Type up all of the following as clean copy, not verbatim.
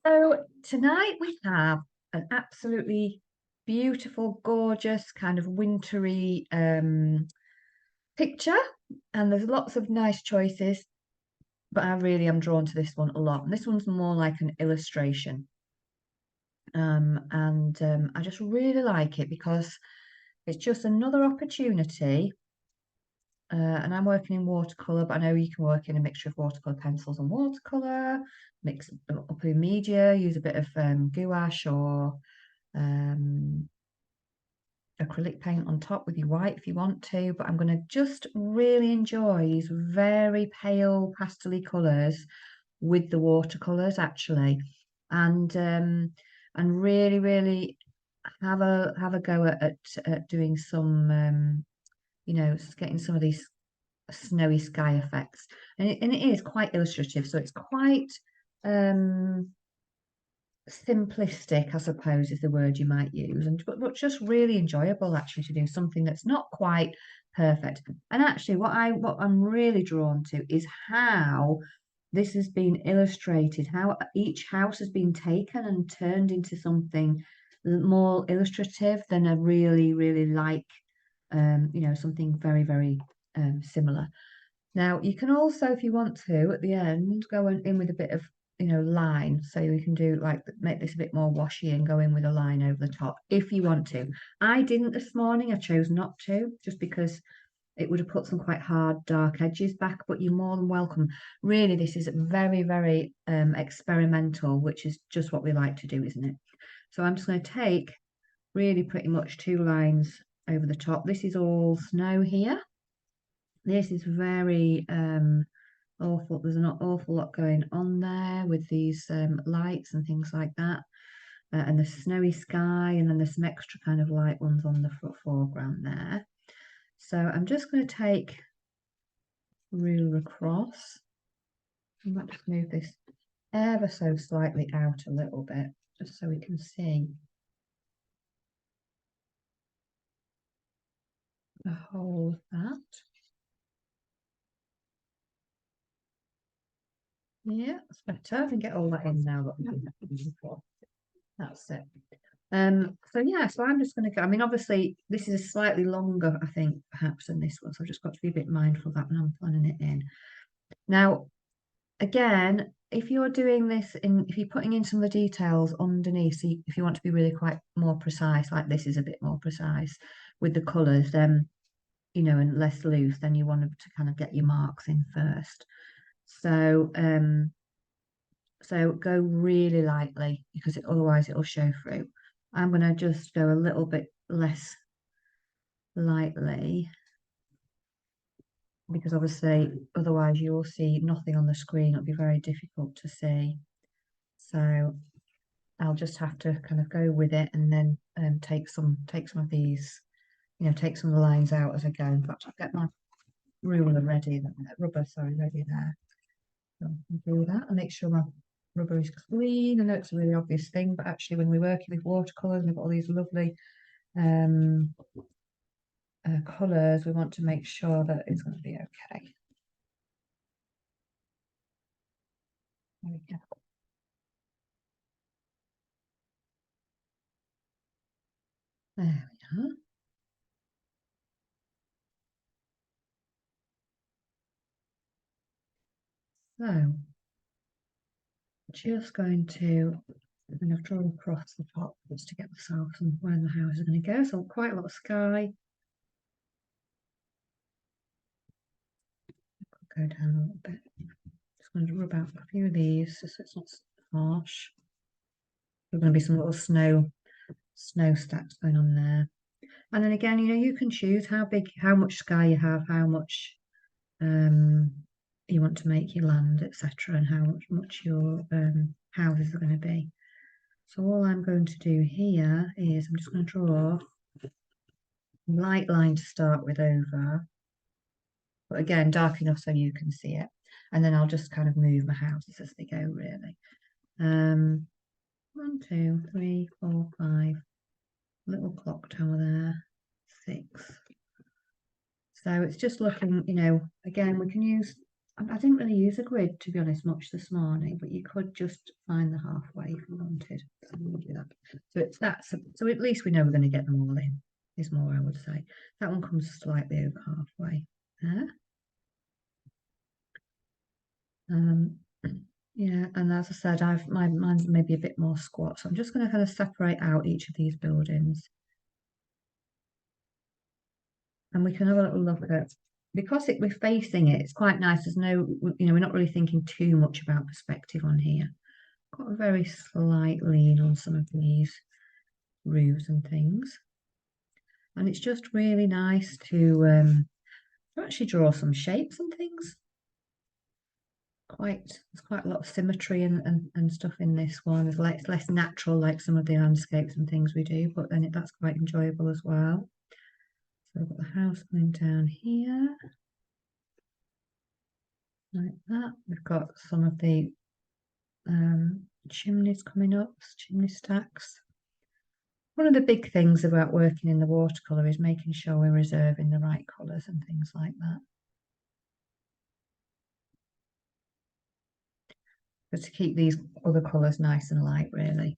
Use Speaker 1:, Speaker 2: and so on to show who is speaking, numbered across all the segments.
Speaker 1: So tonight we have an absolutely beautiful, gorgeous, kind of wintry picture, and there's lots of nice choices, but I really am drawn to this one a lot. And this one's more like an illustration. And I just really like it because it's just another opportunity. And I'm working in watercolor, but I know you can work in a mixture of watercolor pencils and watercolor, mix up in media, use a bit of gouache or um, acrylic paint on top with your white if you want to. But I'm going to just really enjoy these very pale pastel colours with the watercolors actually, and really have a go at doing some getting some of these snowy sky effects. And it is quite illustrative, so it's quite um simplistic, I suppose, is the word you might use, and but just really enjoyable actually to do something that's not quite perfect. And actually what I'm really drawn to is how this has been illustrated, how each house has been taken and turned into something more illustrative than a really like something very similar. Now, you can also, if you want to, at the end, go in with a bit of, line. So you can do like make this a bit more washy and go in with a line over the top if you want to. I didn't this morning. I chose not to, just because it would have put some quite hard, dark edges back, but you're more than welcome. Really, this is very experimental, which is just what we like to do, isn't it? So I'm just going to take really pretty much two lines over the top. This is all snow here. This is very awful. There's an awful lot going on there with these lights and things like that. And the snowy sky, and then there's some extra kind of light ones on the foreground there. So I'm just going to take ruler across. I might just move this ever so slightly out a little bit, just so we can see the whole of that. Yeah, that's better. I can get all that in now. That's it. So yeah, so I'm just going to go. I mean, obviously, this is a slightly longer, I think, perhaps than this one. So I've just got to be a bit mindful of that when I'm planning it in. Now, again, if you're doing this if you're putting in some of the details underneath, so if you want to be really quite more precise, like this is a bit more precise with the colours, then and less loose, then you want to kind of get your marks in first. So go really lightly because otherwise it'll show through. I'm going to just go a little bit less lightly because obviously otherwise you'll see nothing on the screen. It'll be very difficult to see. So I'll just have to kind of go with it and then take some of these, take some of the lines out as I go. In fact, I'll get my ruler ready, rubber, sorry, ready there. So I'll do that and make sure my rubber is clean. I know it's a really obvious thing, but actually when we're working with watercolors and we've got all these lovely colours, we want to make sure that it's going to be okay. There we go. There we are. So just going to kind of draw across the top just to get myself some where the house is going to go. So quite a lot of sky. Go down a little bit. Just going to rub out a few of these just so it's not harsh. There's going to be some little snow stacks going on there. And then again, you can choose how much sky you have, how much you want to make your land, etc., and how much your houses are going to be. So all I'm going to do here is I'm just going to draw a light line to start with over, but again, dark enough so you can see it. And then I'll just kind of move my houses as they go, really. 1, 2, 3, 4, 5. Little clock tower there. 6. So it's just looking, again, we can use I didn't really use a grid, to be honest, much this morning, but you could just find the halfway if you wanted. So we'll do that. So it's that. So at least we know we're going to get them all in, is more I would say. That one comes slightly over halfway there. Um, yeah, and as I said, mine's maybe a bit more squat, so I'm just going to kind of separate out each of these buildings, and we can have a little look at, because we're facing it. It's quite nice. There's no, we're not really thinking too much about perspective on here. Got a very slight lean on some of these roofs and things, and it's just really nice to actually draw some shapes and things. There's quite a lot of symmetry and stuff in this one. It's less natural like some of the landscapes and things we do, but then that's quite enjoyable as well. So we've got the house going down here like that. We've got some of the chimneys coming up, chimney stacks. One of the big things about working in the watercolour is making sure we're reserving the right colours and things like that. But to keep these other colours nice and light, really.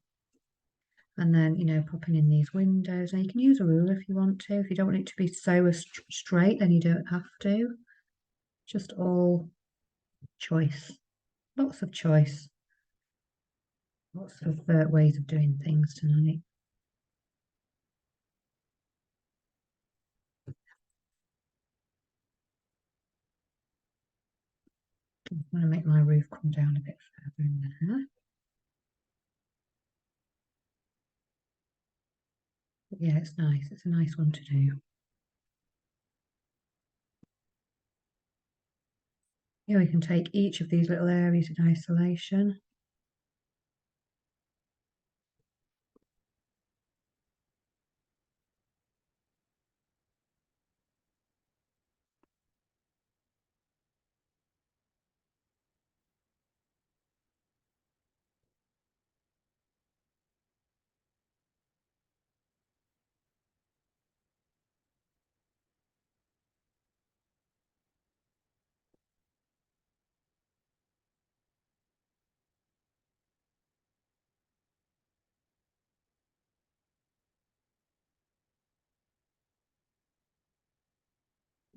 Speaker 1: And then, popping in these windows. And you can use a ruler if you want to. If you don't want it to be so straight, then you don't have to. Just all choice. Lots of choice. Lots of ways of doing things tonight. I'm going to make my roof come down a bit further in there. But yeah, it's nice. It's a nice one to do. Yeah, we can take each of these little areas in isolation.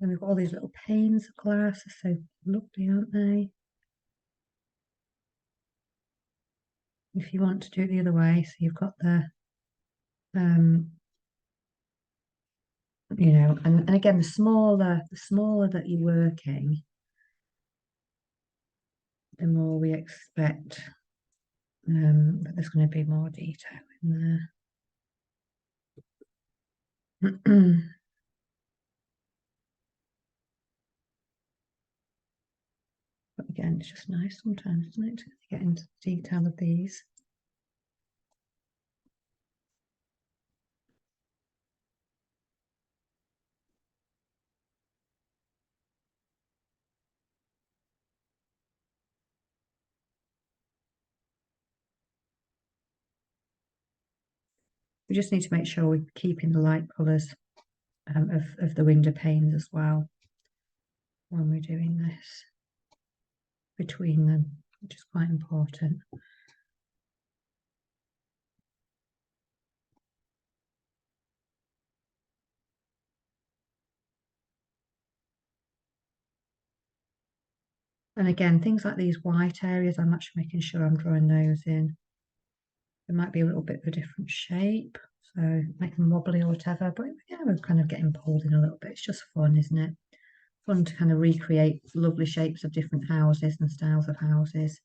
Speaker 1: And we've got all these little panes of glass. They're so lovely, aren't they? If you want to do it the other way, so you've got um, and again, the smaller that you're working, the more we expect that there's going to be more detail in there. But again, it's just nice sometimes, isn't it, to get into the detail of these. We just need to make sure we're keeping the light colours of the window panes as well when we're doing this between them, which is quite important. And again, things like these white areas, I'm actually making sure I'm drawing those in. It might be a little bit of a different shape, so make them wobbly or whatever, but yeah, we're kind of getting pulled in a little bit. It's just fun, isn't it? Fun to kind of recreate lovely shapes of different houses and styles of houses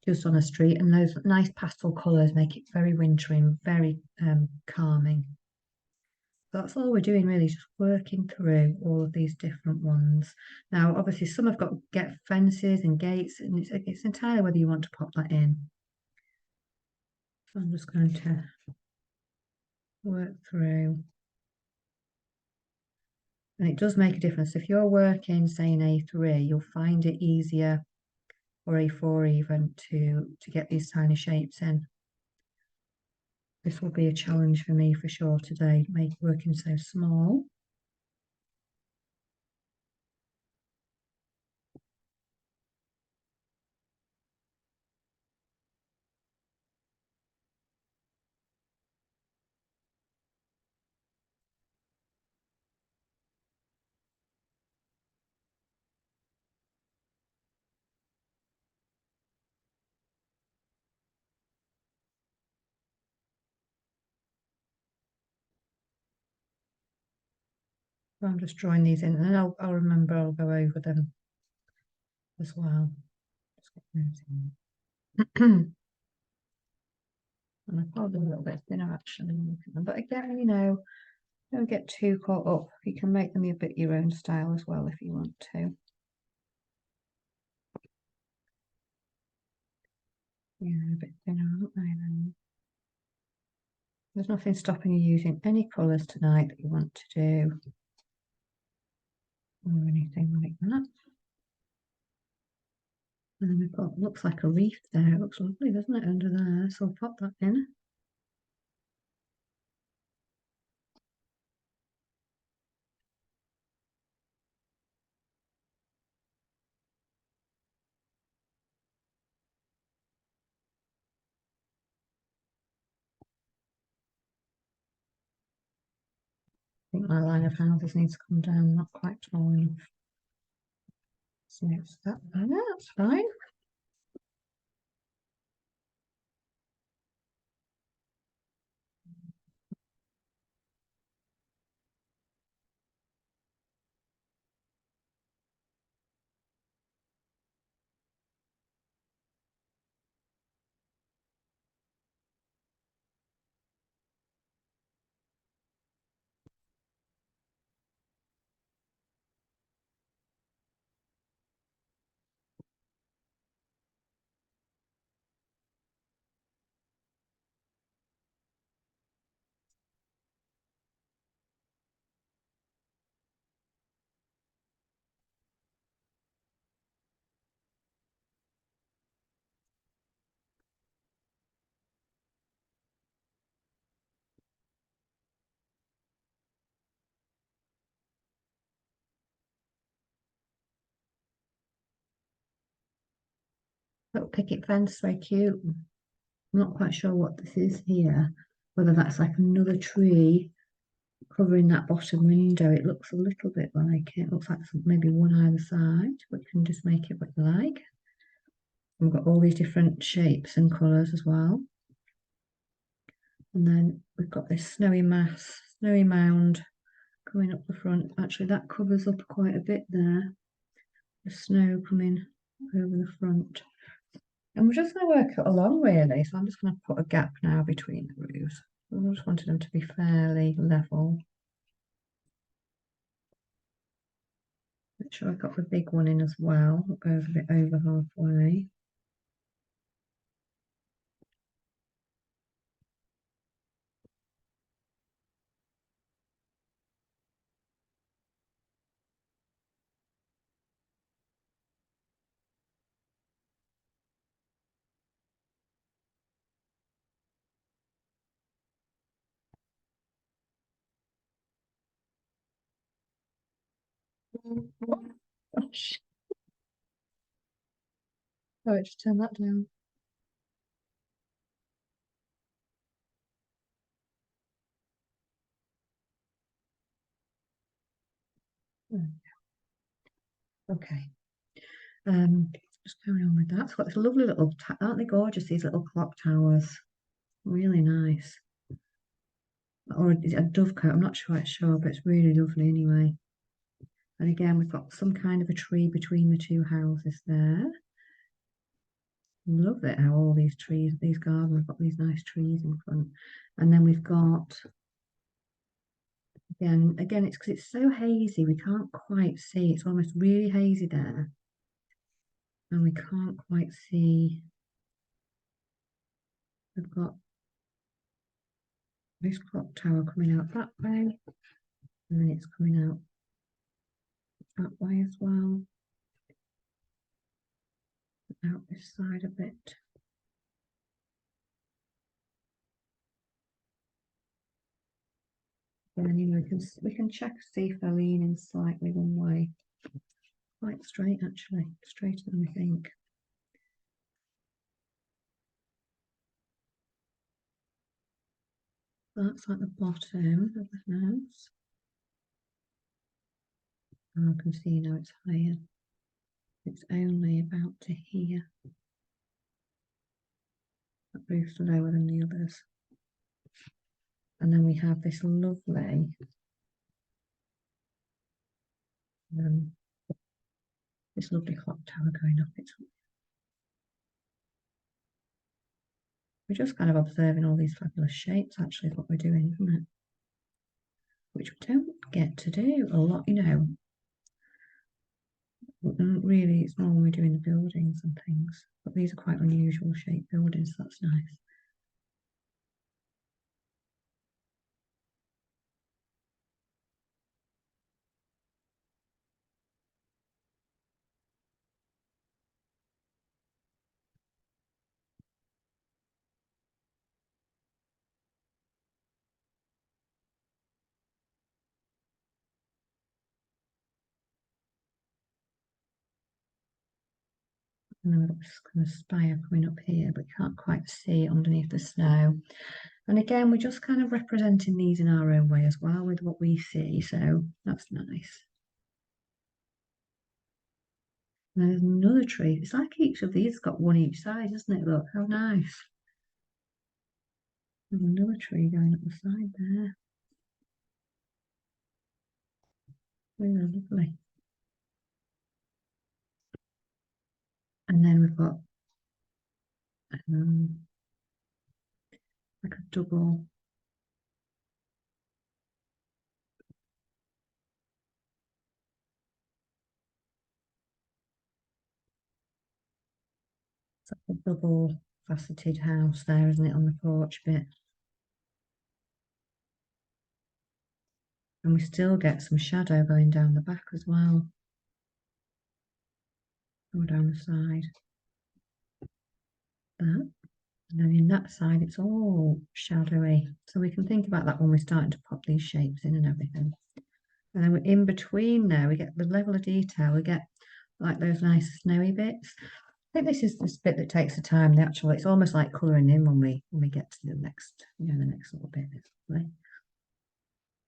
Speaker 1: just on a street, and those nice pastel colours make it very wintry and very calming. So that's all we're doing really, just working through all of these different ones. Now, obviously, some have got get fences and gates, and it's entirely whether you want to pop that in. So I'm just going to work through. And it does make a difference. If you're working, say, in A3, you'll find it easier, or A4 even, to get these tiny shapes in. This will be a challenge for me for sure today, working so small. I'm just drawing these in, and I'll remember I'll go over them as well. Just get those in. And they're probably a little bit thinner actually. But again, you know, don't get too caught up. You can make them a bit your own style as well if you want to. Yeah, a bit thinner, aren't they then? There's nothing stopping you using any colours tonight that you want to do or anything like that. And then we've got, looks like a reef there. It looks lovely, doesn't it, under there? So I'll pop that in. I think my line of houses needs to come down, not quite tall enough. So it's that there, that's fine. Little picket fence, very cute. I'm not quite sure what this is here, whether that's like another tree covering that bottom window. It looks a little bit like it. Looks like maybe one either side, but you can just make it what you like. We've got all these different shapes and colours as well. And then we've got this snowy mound coming up the front. Actually, that covers up quite a bit there. The snow coming over the front. And we're just going to work it along really. So I'm just going to put a gap now between the roofs. I just wanted them to be fairly level. Make sure I've got the big one in as well. That goes a bit over halfway. Gosh. Oh, just turn that down. Okay. Just carry on with that. It's got this lovely little, aren't they gorgeous, these little clock towers? Really nice. Or is it a dovecote? I'm not quite sure, but it's really lovely anyway. And again, we've got some kind of a tree between the two houses there. Love it how all these trees, these gardens, we've got these nice trees in front. And then we've got, again, it's because it's so hazy, we can't quite see. It's almost really hazy there. And we can't quite see. We've got this clock tower coming out that way. And then it's coming out that way as well. Out this side a bit. And then, you know, we can check see if they're leaning slightly one way. Quite straight actually, straighter than I think. That's like the bottom of the house. And I can see now it's higher. It's only about to here. That roof's lower than the others. And then we have this lovely um, this lovely clock tower going up. We're just kind of observing all these fabulous shapes, actually, is what we're doing, isn't it? Which we don't get to do a lot, you know. Really, it's more when we're doing the buildings and things. But these are quite unusual shaped buildings, so that's nice. And then we've got this kind of spire coming up here, but you can't quite see it underneath the snow. And again, we're just kind of representing these in our own way as well with what we see, so that's nice. And there's another tree. It's like each of these has got one each side, isn't it? Look, how nice. There's another tree going up the side there. Really lovely. And then we've got like a double faceted house there, isn't it, on the porch bit? And we still get some shadow going down the back as well. Or down the side. That. And then in that side, it's all shadowy. So we can think about that when we're starting to pop these shapes in and everything. And then in between there, we get the level of detail. We get like those nice snowy bits. I think this is this bit that takes the time. The actual, it's almost like colouring in when we get to the next, the next little bit.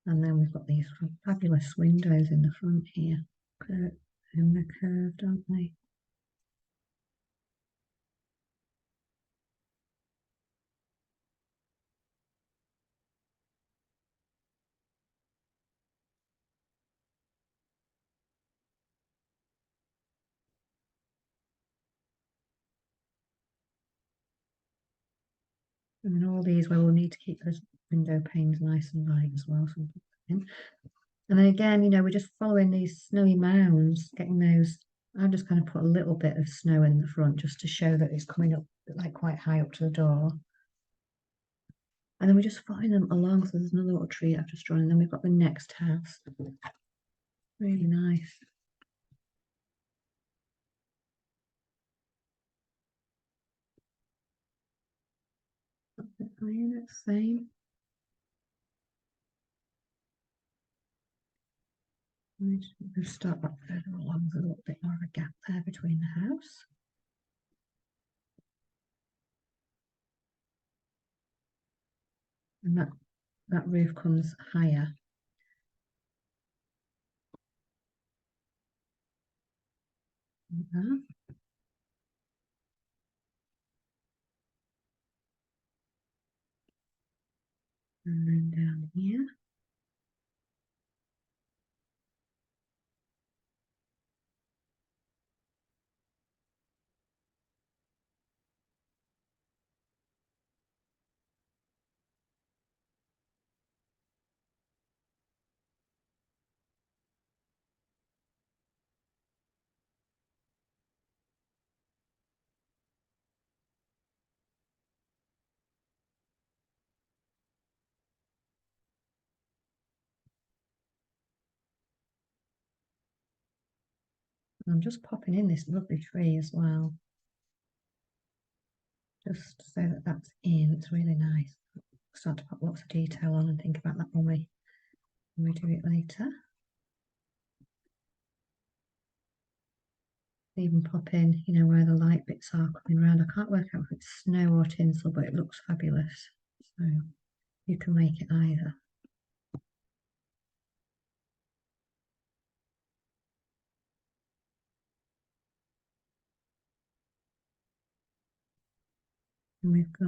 Speaker 1: And then we've got these fabulous windows in the front here. And they're curved, aren't they? And then all these where we'll need to keep those window panes nice and light as well. So and then again, we're just following these snowy mounds, getting those. I've just kind of put a little bit of snow in the front just to show that it's coming up like quite high up to the door. And then we're just following them along. So there's another little tree I've just drawn, and then we've got the next house. Really nice. Iron, it's the same. We'll start back further along. There's a little bit more of a gap there between the house. And that roof comes higher. Like that. And then down here. And I'm just popping in this lovely tree as well. Just so that that's in. It's really nice. Start to put lots of detail on and think about that when we do it later. Even pop in, where the light bits are coming around. I can't work out if it's snow or tinsel, but it looks fabulous. So you can make it either. And we've got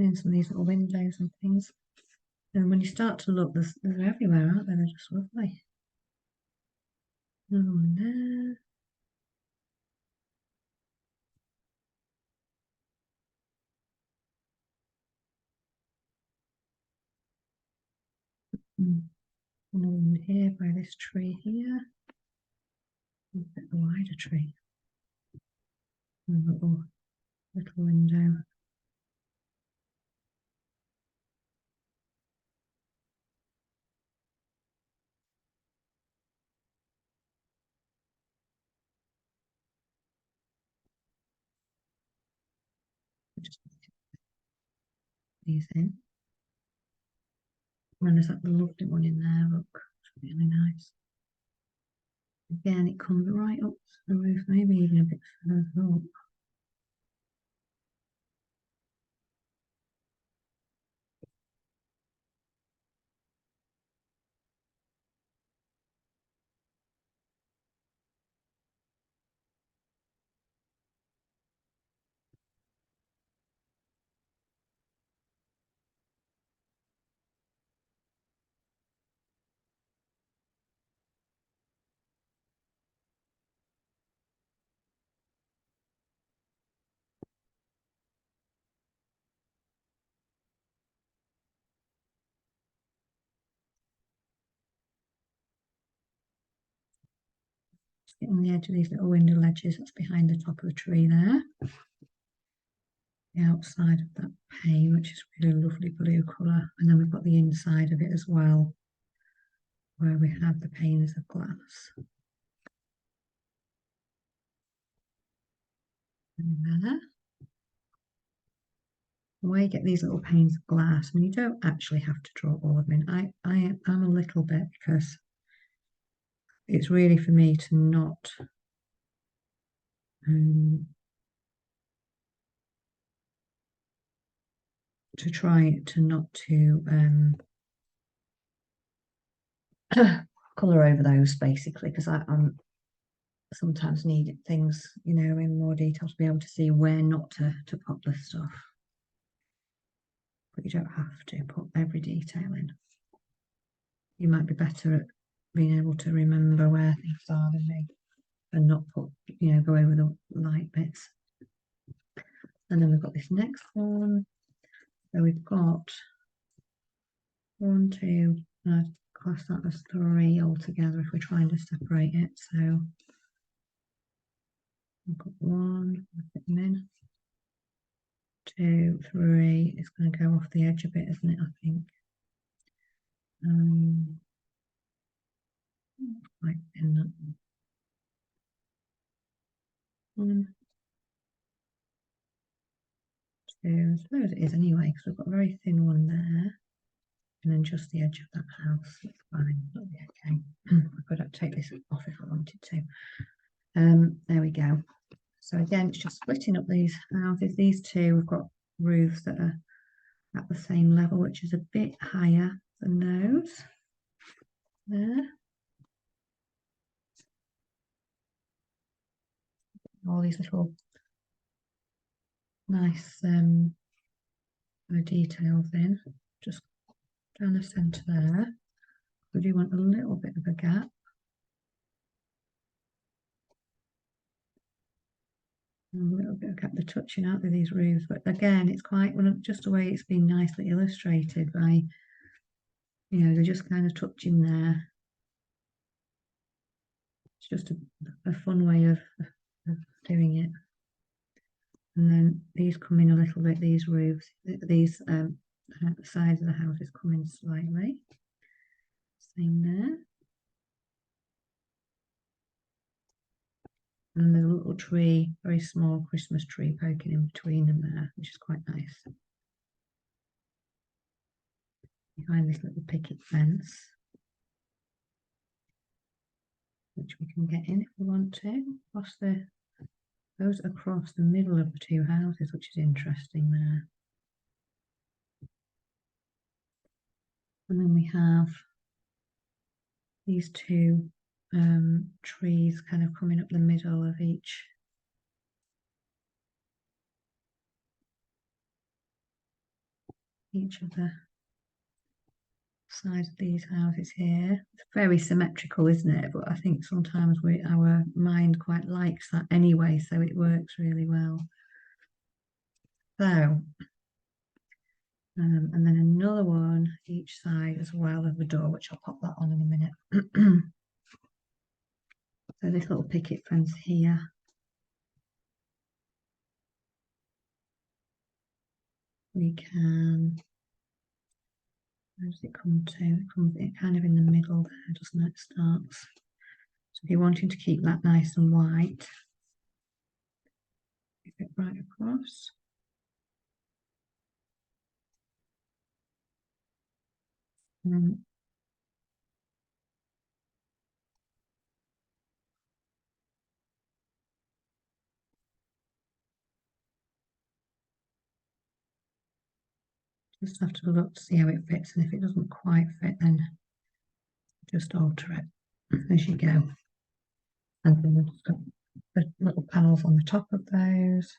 Speaker 1: in some of these little windows and things. And when you start to look, they're everywhere, aren't they? They're just lovely. Another one there. Another one here by this tree here. A bit wider tree. A little window. Just these in. And there's that lovely one in there, look. It's really nice. Again, it comes right up to the roof, maybe even a bit further up. Just get on the edge of these little window ledges that's behind the top of the tree there. The outside of that pane, which is really lovely blue colour. And then we've got the inside of it as well, where we have the panes of glass. And there. Where you get these little panes of glass, I mean, you don't actually have to draw all of them in. I'm a little bit, because it's really for me to not to try to not to colour over those, basically, because I'm sometimes need things, you know, in more detail to be able to see where not to put the stuff. But you don't have to put every detail in. You might be better at being able to remember where things are than me, and not put, you know, go over the light bits. And then we've got this next one. So we've got 1, 2, I'd class that as 3 altogether if we're trying to separate it. So we've got 1, fit them in. 2, 3. It's going to go off the edge a bit, isn't it? I think. Like in that 1, 2. I suppose it is anyway, because we've got a very thin one there, and then just the edge of that house. That's fine. That'll be okay. I could take this off if I wanted to. There we go. So again, it's just splitting up these houses. These two, we've got roofs that are at the same level, which is a bit higher than those. There. All these little nice details in, just down the centre there. We do want a little bit of a gap. And a little bit of gap. They're touching out with these roofs, but again, it's quite, well, just the way it's been nicely illustrated by, you know, they're just kind of touching there. It's just a fun way of doing it. And then these come in a little bit, these roofs, these sides of the houses come in slightly. Same there. And there's a little tree, very small Christmas tree poking in between them there, which is quite nice. Behind this little picket fence, which we can get in if we want to. Goes across the middle of the two houses, which is interesting there. And then we have these two trees kind of coming up the middle of each. each of the sides of these houses here. It's very symmetrical, isn't it? But I think sometimes our mind quite likes that anyway, so it works really well. So, and then another one each side as well of the door, which I'll pop that on in a minute. So this little picket fence here. We can, where does it come to? It comes kind of in the middle there, doesn't it? Starts. So if you're wanting to keep that nice and white, keep it right across. And just have to look to see how it fits, and if it doesn't quite fit, then just alter it as you go. And then we've got the little panels on the top of those.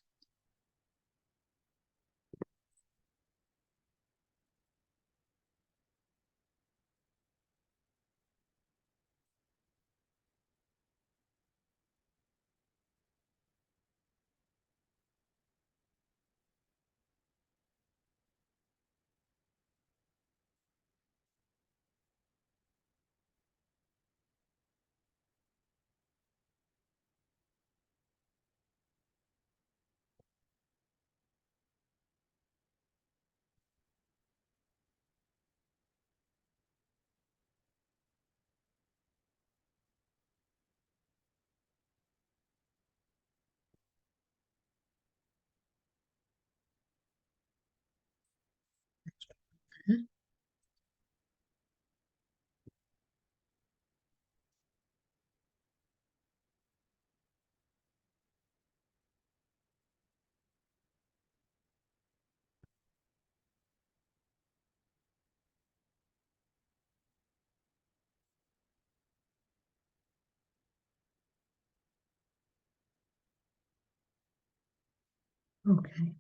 Speaker 1: Okay,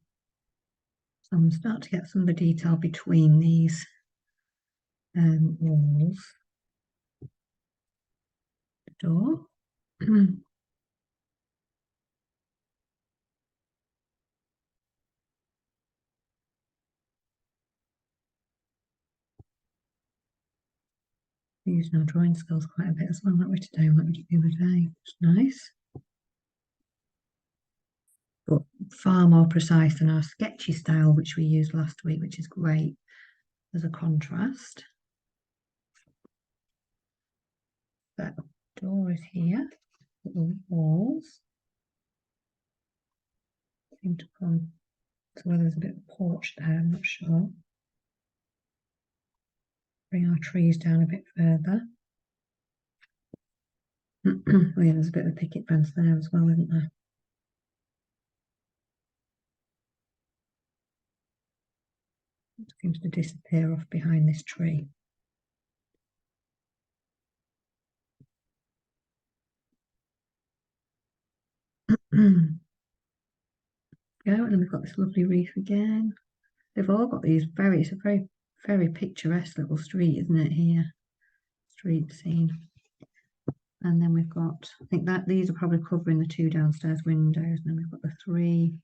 Speaker 1: so I'm starting to get some of the detail between these walls, the door. Using our drawing skills quite a bit as well, that way today, like we did the other day. It's nice, but far more precise than our sketchy style, which we used last week, which is great as a contrast. That door is here, little walls seem to come, so whether there's a bit of porch there, I'm not sure. Bring our trees down a bit further. Oh yeah, there's a bit of a picket fence there as well, isn't there? It seems to disappear off behind this tree. Go, and then we've got this lovely reef again. They've all got these it's a very picturesque little street, isn't it, here? Street scene. And then we've got, I think that these are probably covering the two downstairs windows. And then we've got the three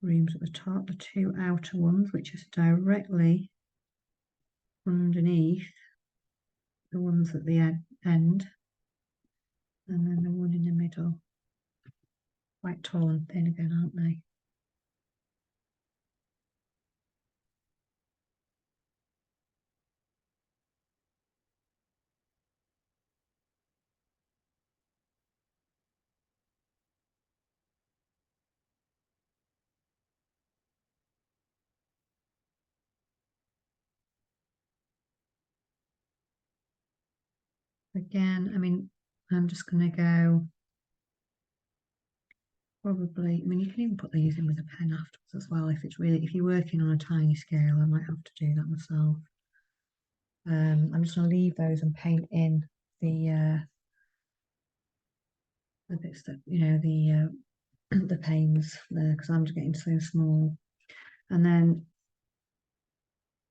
Speaker 1: rooms at the top, the two outer ones, which is directly underneath the ones at the end. And then the one in the middle. Quite tall and thin again, aren't they? Again, I mean, I'm just going to go probably, I mean, you can even put these in with a pen afterwards as well if if you're working on a tiny scale, I might have to do that myself. I'm just going to leave those and paint in the bits that, the panes there, because I'm just getting so small. And then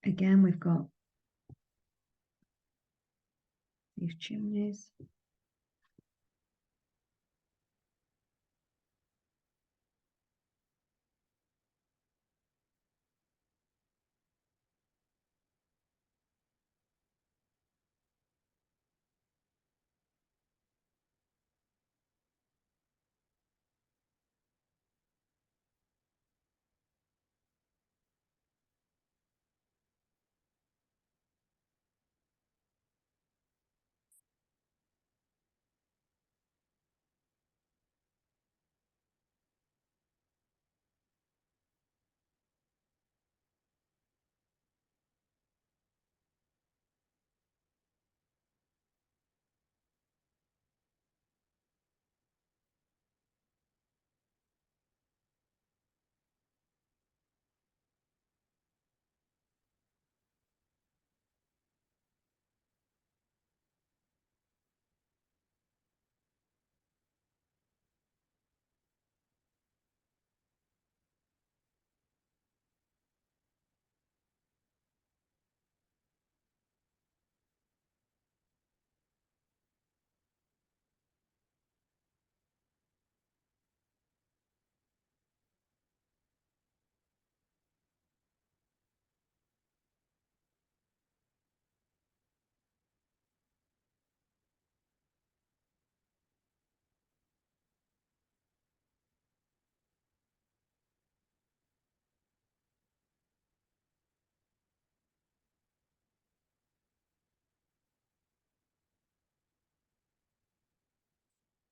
Speaker 1: Again, we've got these chimneys.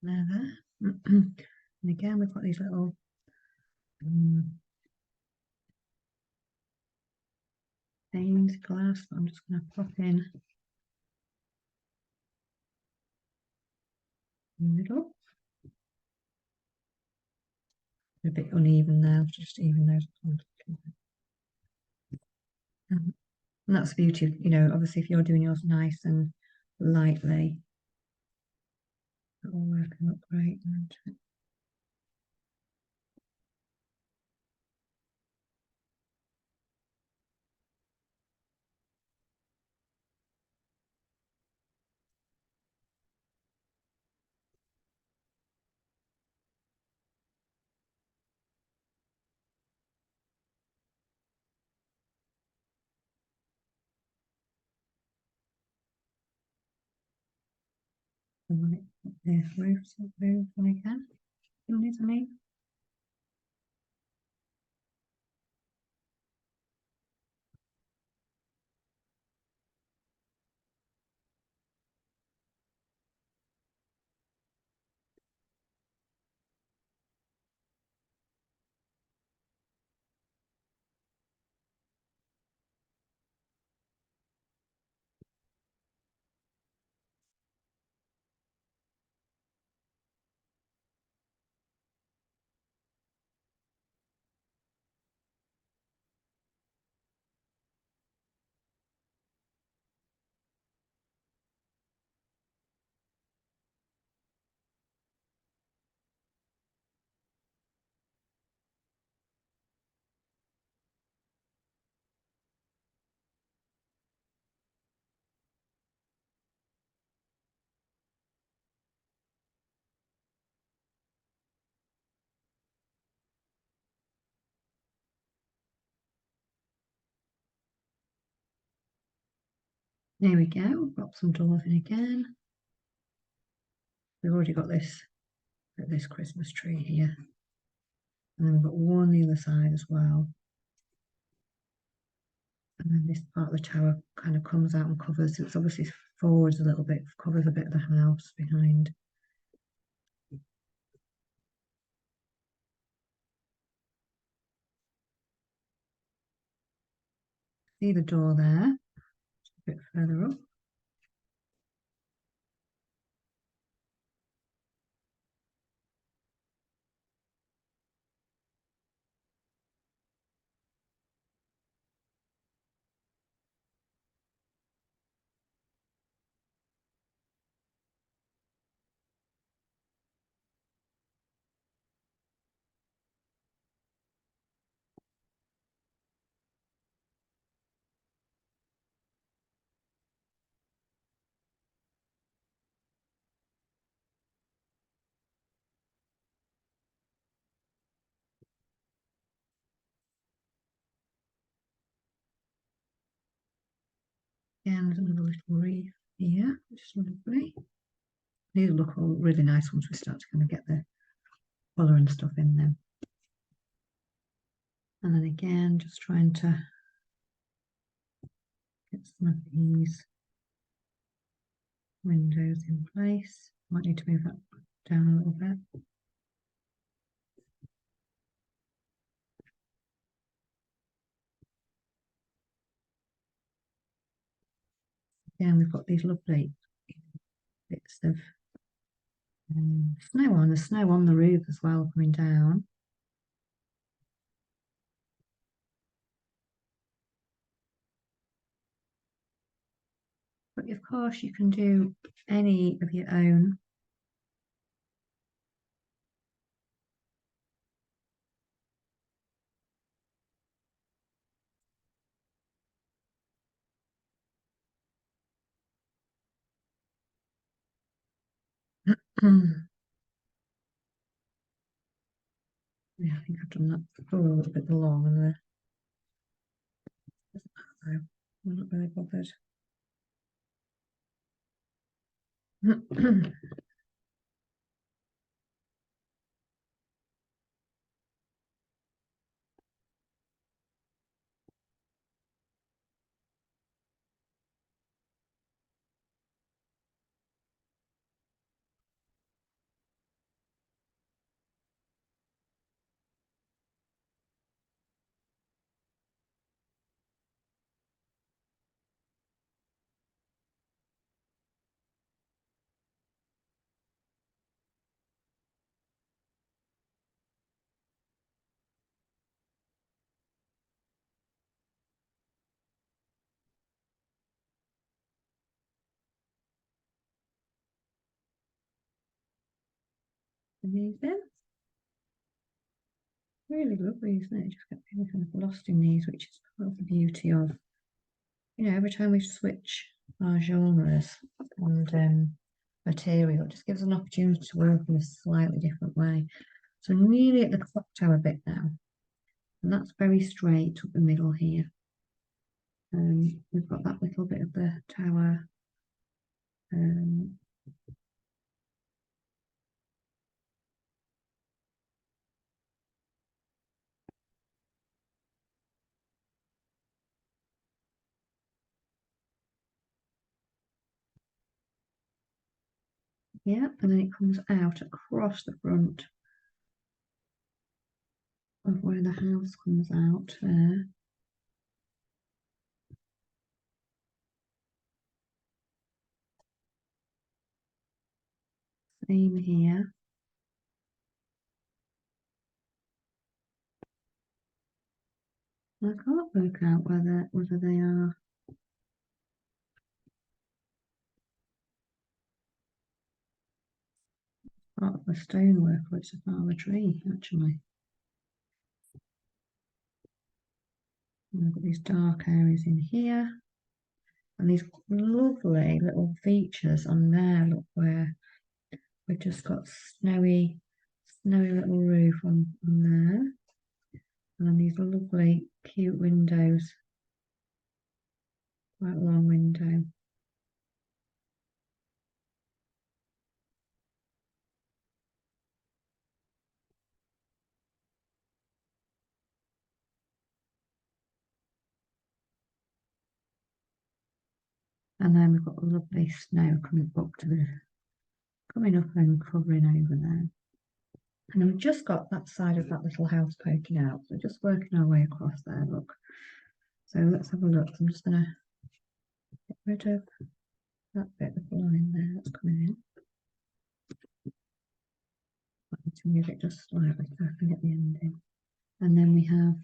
Speaker 1: There. And again, we've got these little stained glass that I'm just going to pop in the middle. A bit uneven now, just even those. And that's the beauty of, obviously if you're doing yours nice and lightly, it'll work out great. And the roofs when I can. Chimneys, I mean. There we go. Pop some doors in again. We've already got this Christmas tree here. And then we've got one on the other side as well. And then this part of the tower kind of comes out and covers, so it's obviously forwards a little bit, covers a bit of the house behind. See the door there, just a bit further up. again, there's another little reef here, which is lovely. These look all really nice once we start to kind of get the colour and stuff in them. And then again, just trying to get some of these windows in place. Might need to move that down a little bit. Again, we've got these lovely bits of snow on, the snow on the roof as well coming down. But of course you can do any of your own. Yeah, I think I've done that before, a little bit long and I'm not really bothered. Amazing. Really lovely, isn't it? Just get really kind of lost in these, which is part of the beauty of, you know, every time we switch our genres and material, it just gives an opportunity to work in a slightly different way. So nearly at the clock tower bit now, and that's very straight up the middle here. We've got that little bit of the tower. Yeah, and then it comes out across the front of where the house comes out there. Same here. I can't work out whether they are part of the stonework or it's a part of a tree, actually. And I've got these dark areas in here. And these lovely little features on there, look, where we've just got snowy little roof on there. And then these lovely, cute windows. Quite a long window. And then we've got a lovely snow coming up and covering over there. And we've just got that side of that little house poking out. So just working our way across there, look. So let's have a look. I'm just going to get rid of that bit of line there that's coming in. I need to move it just slightly so I can get the ending. And then we have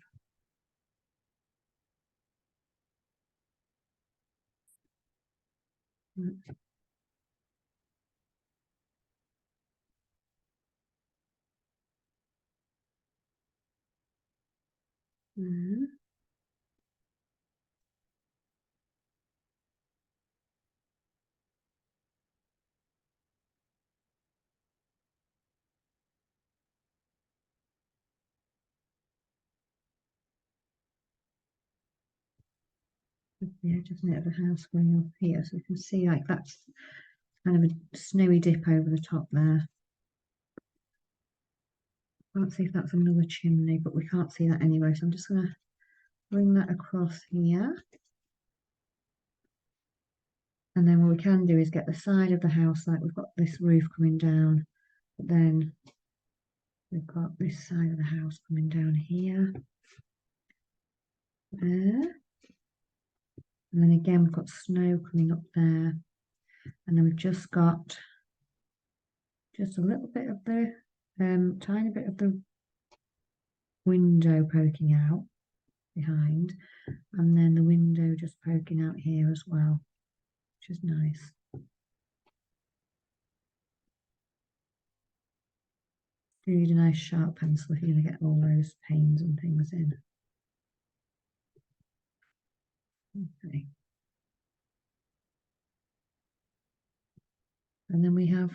Speaker 1: there. the edge, isn't it, of the house going up here. So you can see like that's kind of a snowy dip over the top there. Can't see if that's another chimney, but we can't see that anyway. So I'm just going to bring that across here. And then what we can do is get the side of the house, like we've got this roof coming down, but then we've got this side of the house coming down here. There. And then again, we've got snow coming up there. And then we've just got just a little bit of the, tiny bit of the window poking out behind. And then the window just poking out here as well, which is nice. Do need a nice sharp pencil if you're going to get all those panes and things in. Okay. And then we have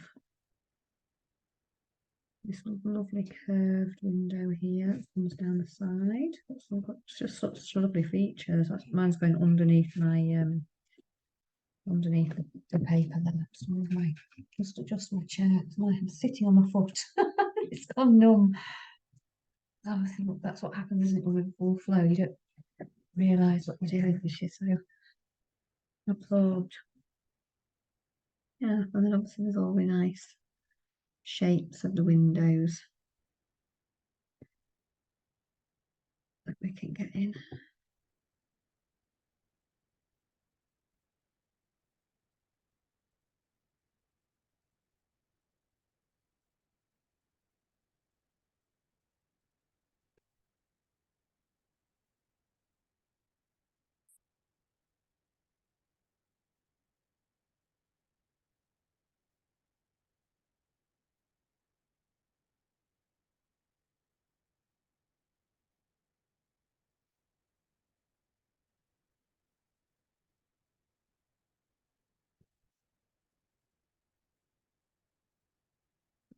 Speaker 1: this lovely curved window here that comes down the side. It's just such lovely features. Mine's going underneath my underneath the paper there. Just adjust my chair. I'm sitting on my foot. It's gone numb. Oh, I think that's what happens, isn't it, with full flow? You don't realise what you're doing because you're so absorbed. Yeah, and then obviously there's all the nice shapes of the windows that we can get in.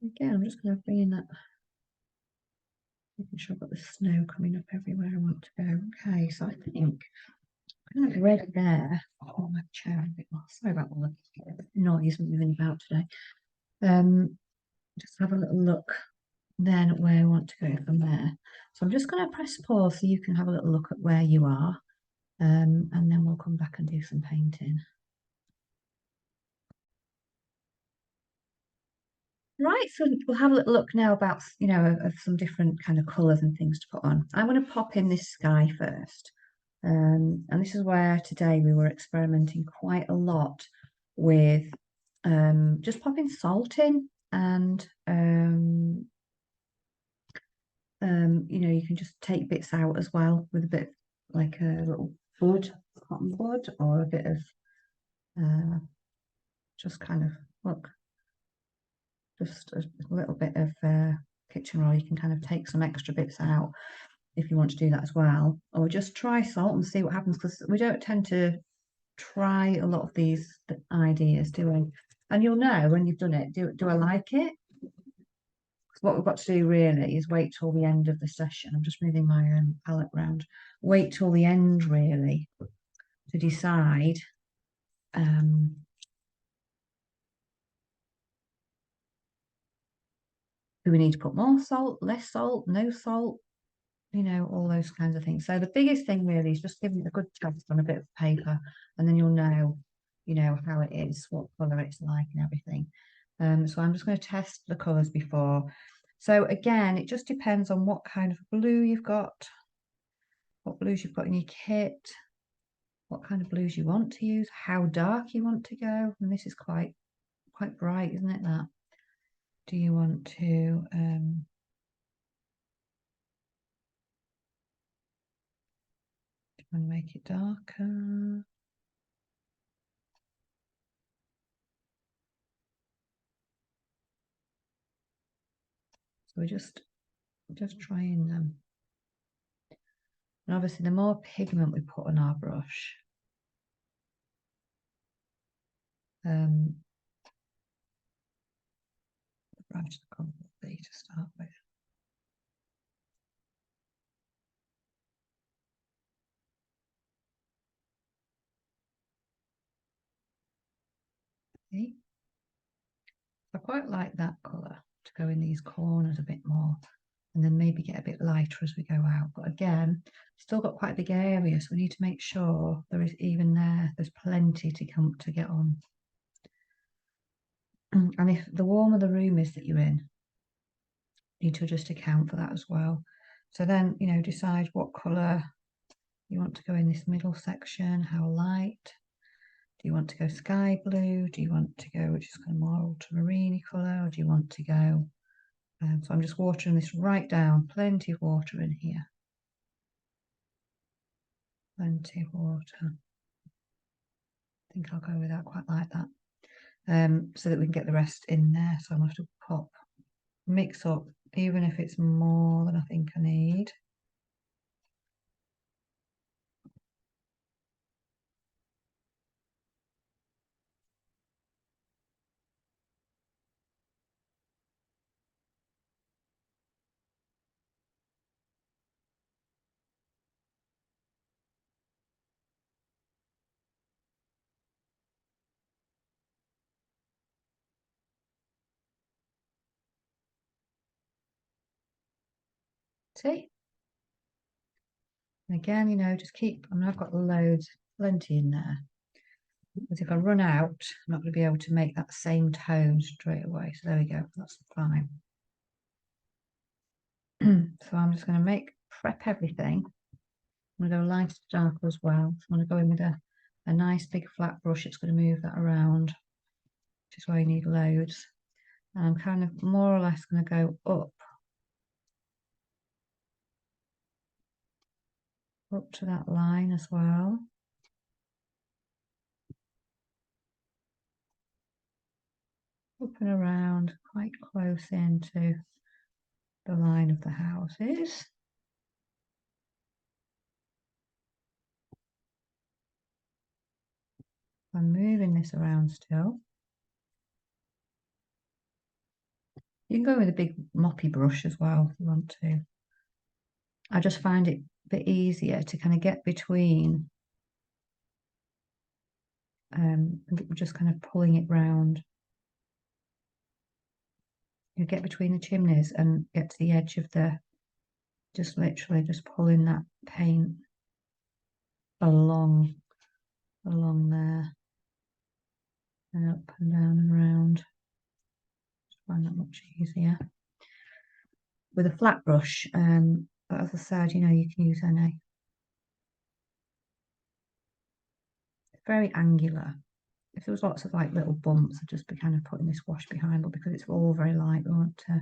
Speaker 1: Again, I'm just going to bring in that, making sure I've got the snow coming up everywhere I want to go. Okay, so I think kind of ready there. Oh, my chair a bit more. Sorry about all the noise moving about today. Just have a little look then at where I want to go from there. So I'm just going to press pause so you can have a little look at where you are, and then we'll come back and do some painting. Right, so we'll have a little look now about, of some different kind of colours and things to put on. I'm going to pop in this sky first. And this is where today we were experimenting quite a lot with just popping salt in, and you can just take bits out as well with a bit like a little bud, cotton bud, or a bit of just kind of look, just a little bit of kitchen roll. You can kind of take some extra bits out if you want to do that as well, or just try salt and see what happens, because we don't tend to try a lot of these ideas, do we? And you'll know when you've done it, do I like it? What we've got to do really is wait till the end of the session. I'm just moving my palette around. Wait till the end really to decide do we need to put more salt, less salt, no salt, all those kinds of things. So the biggest thing really is just giving it a good test on a bit of paper, and then you'll know, how it is, what colour it's like and everything. So I'm just going to test the colours before. So again, it just depends on what kind of blue you've got, what blues you've got in your kit, what kind of blues you want to use, how dark you want to go. And this is quite bright, isn't it, that? Do you want to make it darker? So we're just trying them. And obviously the more pigment we put on our brush, the brighter the colour will be to start with. See? I quite like that colour to go in these corners a bit more, and then maybe get a bit lighter as we go out. But again, still got quite a big area, so we need to make sure there is even there's plenty to come to get on. And if the warmer the room is that you're in, you need to just account for that as well. So then, you know, decide what colour you want to go in this middle section, how light. Do you want to go sky blue? Do you want to go, which is kind of more ultramarine colour, or do you want to go? So I'm just watering this right down, plenty of water in here. Plenty of water. I think I'll go with that, quite like that. So that we can get the rest in there. So I'm going to have to mix up, even if it's more than I think I need. See? And again, you know, just keep, I mean, I've got loads, plenty in there. Because if I run out, I'm not going to be able to make that same tone straight away. So there we go, that's fine. So I'm just going to prep everything. I'm going to go light to dark as well. So I'm going to go in with a nice big flat brush. It's going to move that around, which is why you need loads. And I'm kind of more or less going to go up to that line as well. Up and around, quite close into the line of the houses. I'm moving this around still. You can go with a big moppy brush as well if you want to. I just find it a bit easier to kind of get between, just kind of pulling it round. You get between the chimneys and get to the edge of just literally just pulling that paint along there and up and down and around. Just find that much easier with a flat brush. But as I said, you know, you can use any. It's very angular. If there was lots of like little bumps, I'd just be kind of putting this wash behind, but because it's all very light, we want to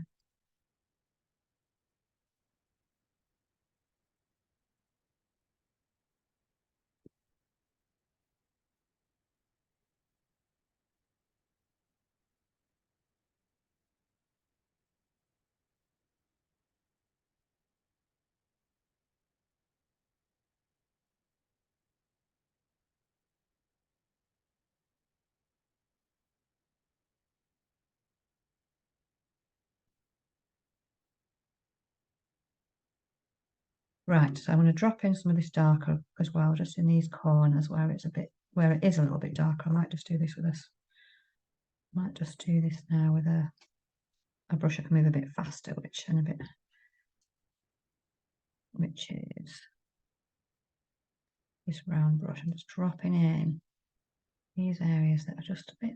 Speaker 1: right, so I'm going to drop in some of this darker as well, just in these corners where where it is a little bit darker. I might just do this with this. Might just do this now with a brush I can move a bit faster, which is this round brush. I'm just dropping in these areas that are just a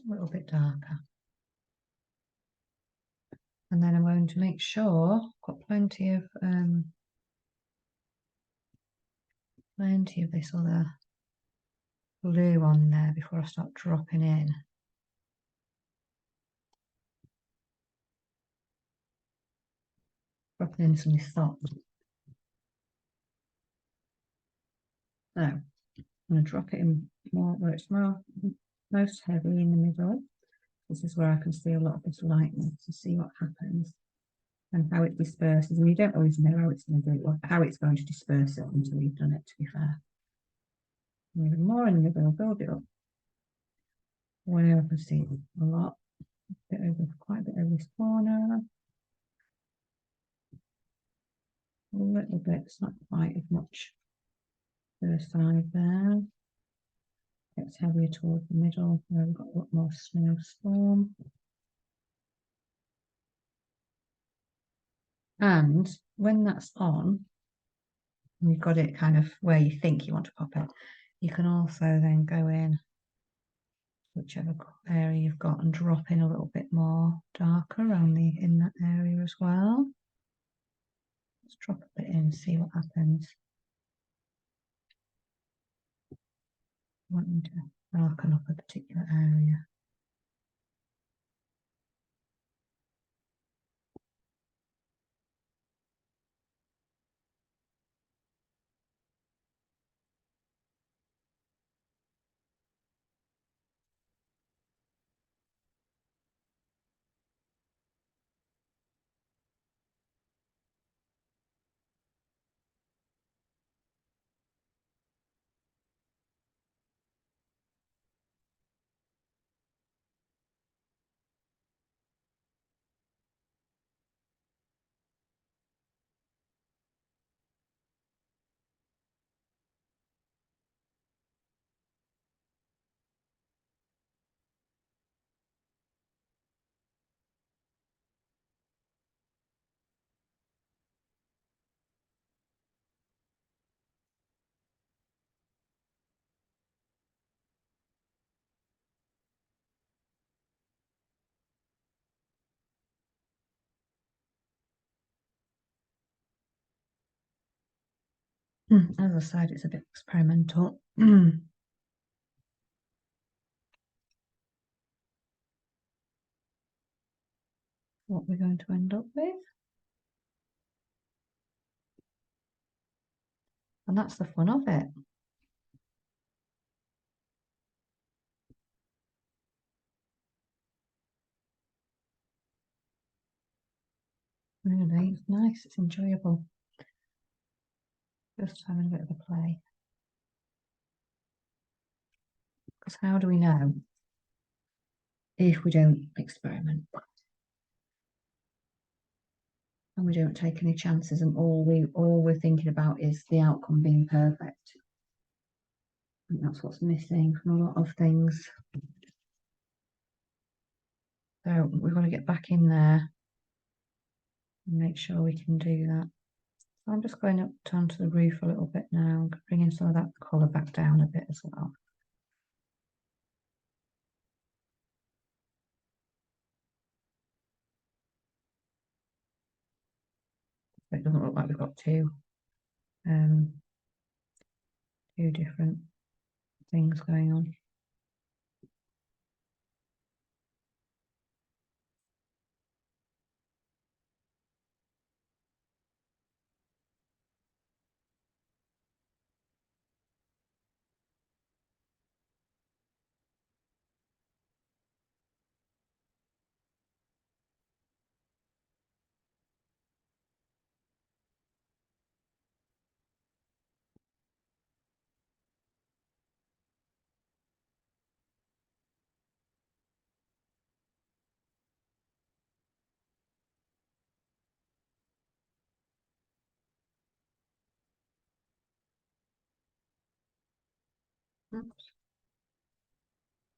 Speaker 1: little bit darker. And then I'm going to make sure I've got plenty of this other blue on there before I start dropping in. Dropping in some of this salt. So I'm going to drop it in more where it's most heavy in the middle. This is where I can see a lot of this lightness to see what happens and how it disperses. And you don't always know how it's going to do it, or how it's going to disperse it until you've done it, to be fair. Even more in the middle, build it up where I can see a lot. Quite a bit over this corner. A little bit, it's not quite as much to the side there. It's heavier towards the middle where we've got a lot more snowstorm. And when that's on, and you've got it kind of where you think you want to pop it, you can also then go in whichever area you've got and drop in a little bit more darker around in that area as well. Let's drop a bit in, see what happens. Wanting to darken up a particular area. As I said, it's a bit experimental. What we're going to end up with. And that's the fun of it. Really, it's nice, it's enjoyable. Just having a bit of a play. Because how do we know if we don't experiment? And we don't take any chances and all we're thinking about is the outcome being perfect. And that's what's missing from a lot of things. So we've got to get back in there and make sure we can do that. So I'm just going up onto the roof a little bit now, bringing some of that colour back down a bit as well. It doesn't look like we've got two different things going on. Oops.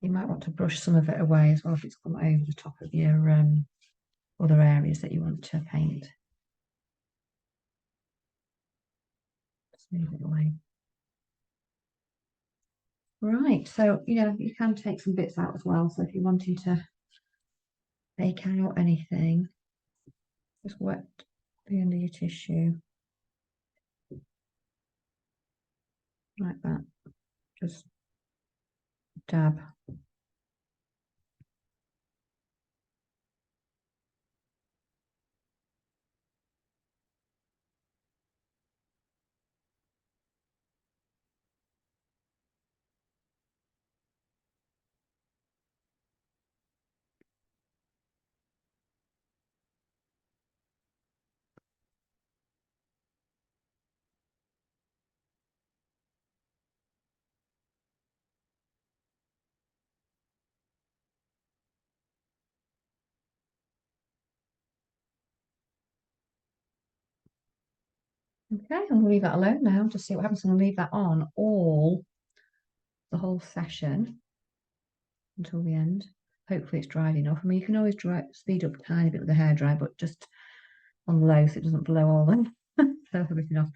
Speaker 1: You might want to brush some of it away as well if it's come over the top of your other areas that you want to paint. Just move it away. Right, so you can take some bits out as well. So if you're wanting to take out anything, just wet the end of your tissue like that. Just dab. Okay, I'm gonna leave that alone now to see what happens. I'm gonna leave that on all the whole session until the end. Hopefully it's dried enough. I mean, you can always speed up a tiny bit with the hairdryer, but just on low so it doesn't blow all them everything off.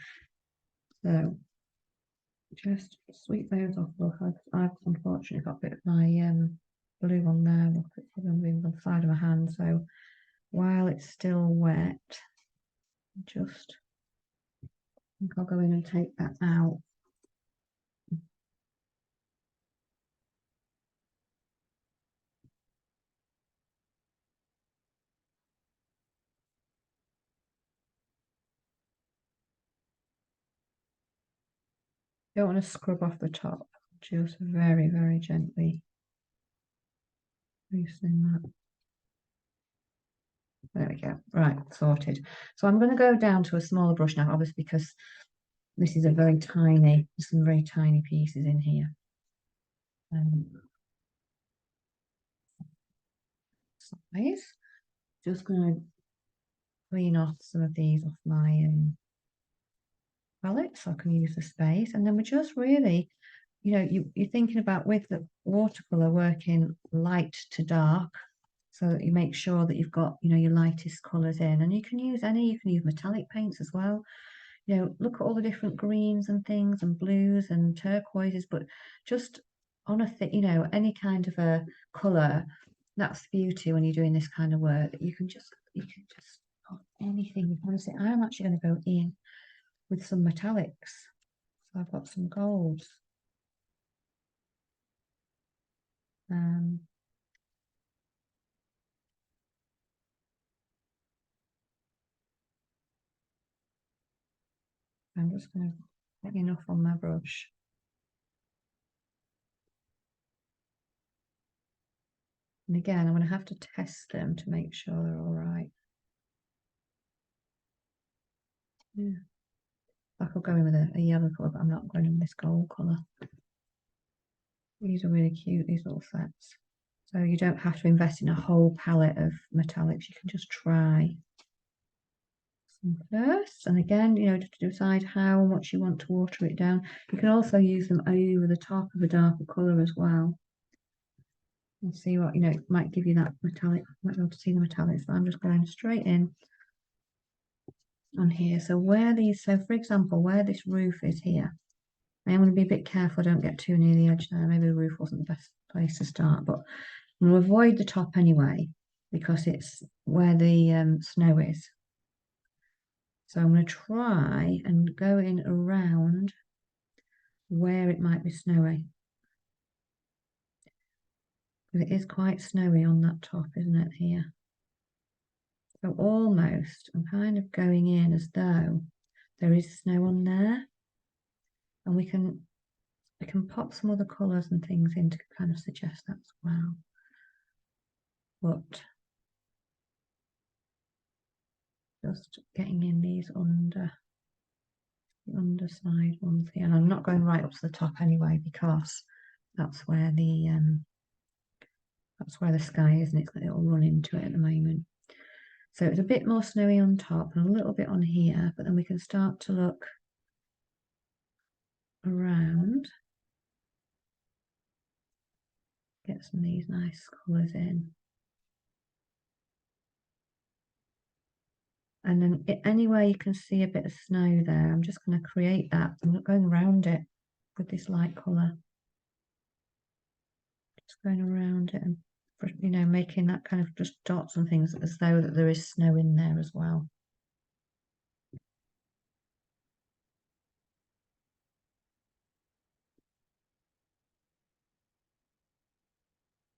Speaker 1: So just sweep those off. Look, I've unfortunately got a bit of my blue on there. Look, it's probably on the side of my hand. So while it's still wet, just I think I'll go in and take that out. Don't want to scrub off the top, just very, very gently loosening that. There we go. Right, sorted. So I'm going to go down to a smaller brush now, obviously, because this is a very tiny, some very tiny pieces in here. Size. Just going to clean off some of these off my palette so I can use the space. And then we're just really, you're thinking about with the watercolor working light to dark so that you make sure that you've got, your lightest colors in. And you can use metallic paints as well. Look at all the different greens and things and blues and turquoises, but just on any kind of a color, that's the beauty when you're doing this kind of work. You can just put anything you want to say. I'm actually going to go in with some metallics. So I've got some golds. I'm just going to get enough on my brush. And again, I'm going to have to test them to make sure they're all right. Yeah. I could go in with a yellow colour, but I'm not going in with this gold colour. These are really cute, these little sets. So you don't have to invest in a whole palette of metallics. You can just try some first. And again, to decide how much you want to water it down. You can also use them over the top of a darker colour as well. And see what, it might give you that metallic, might be able to see the metallics. But I'm just going straight in on here. So for example, where this roof is here, I am going to be a bit careful I don't get too near the edge there. Maybe the roof wasn't the best place to start, but I'm going to avoid the top anyway because it's where the snow is. So I'm going to try and go in around where it might be snowy. It is quite snowy on that top, isn't it, here? So almost, I'm kind of going in as though there is snow on there. And we can pop some other colours and things in to kind of suggest that as well. But just getting in these underside ones here, and I'm not going right up to the top anyway because that's where the sky is, and it'll run into it at the moment. So it's a bit more snowy on top and a little bit on here, but then we can start to look around, get some of these nice colours in. And then anywhere you can see a bit of snow there, I'm just going to create that. I'm not going around it with this light colour. Just going around it and, making that kind of just dots and things as though that there is snow in there as well.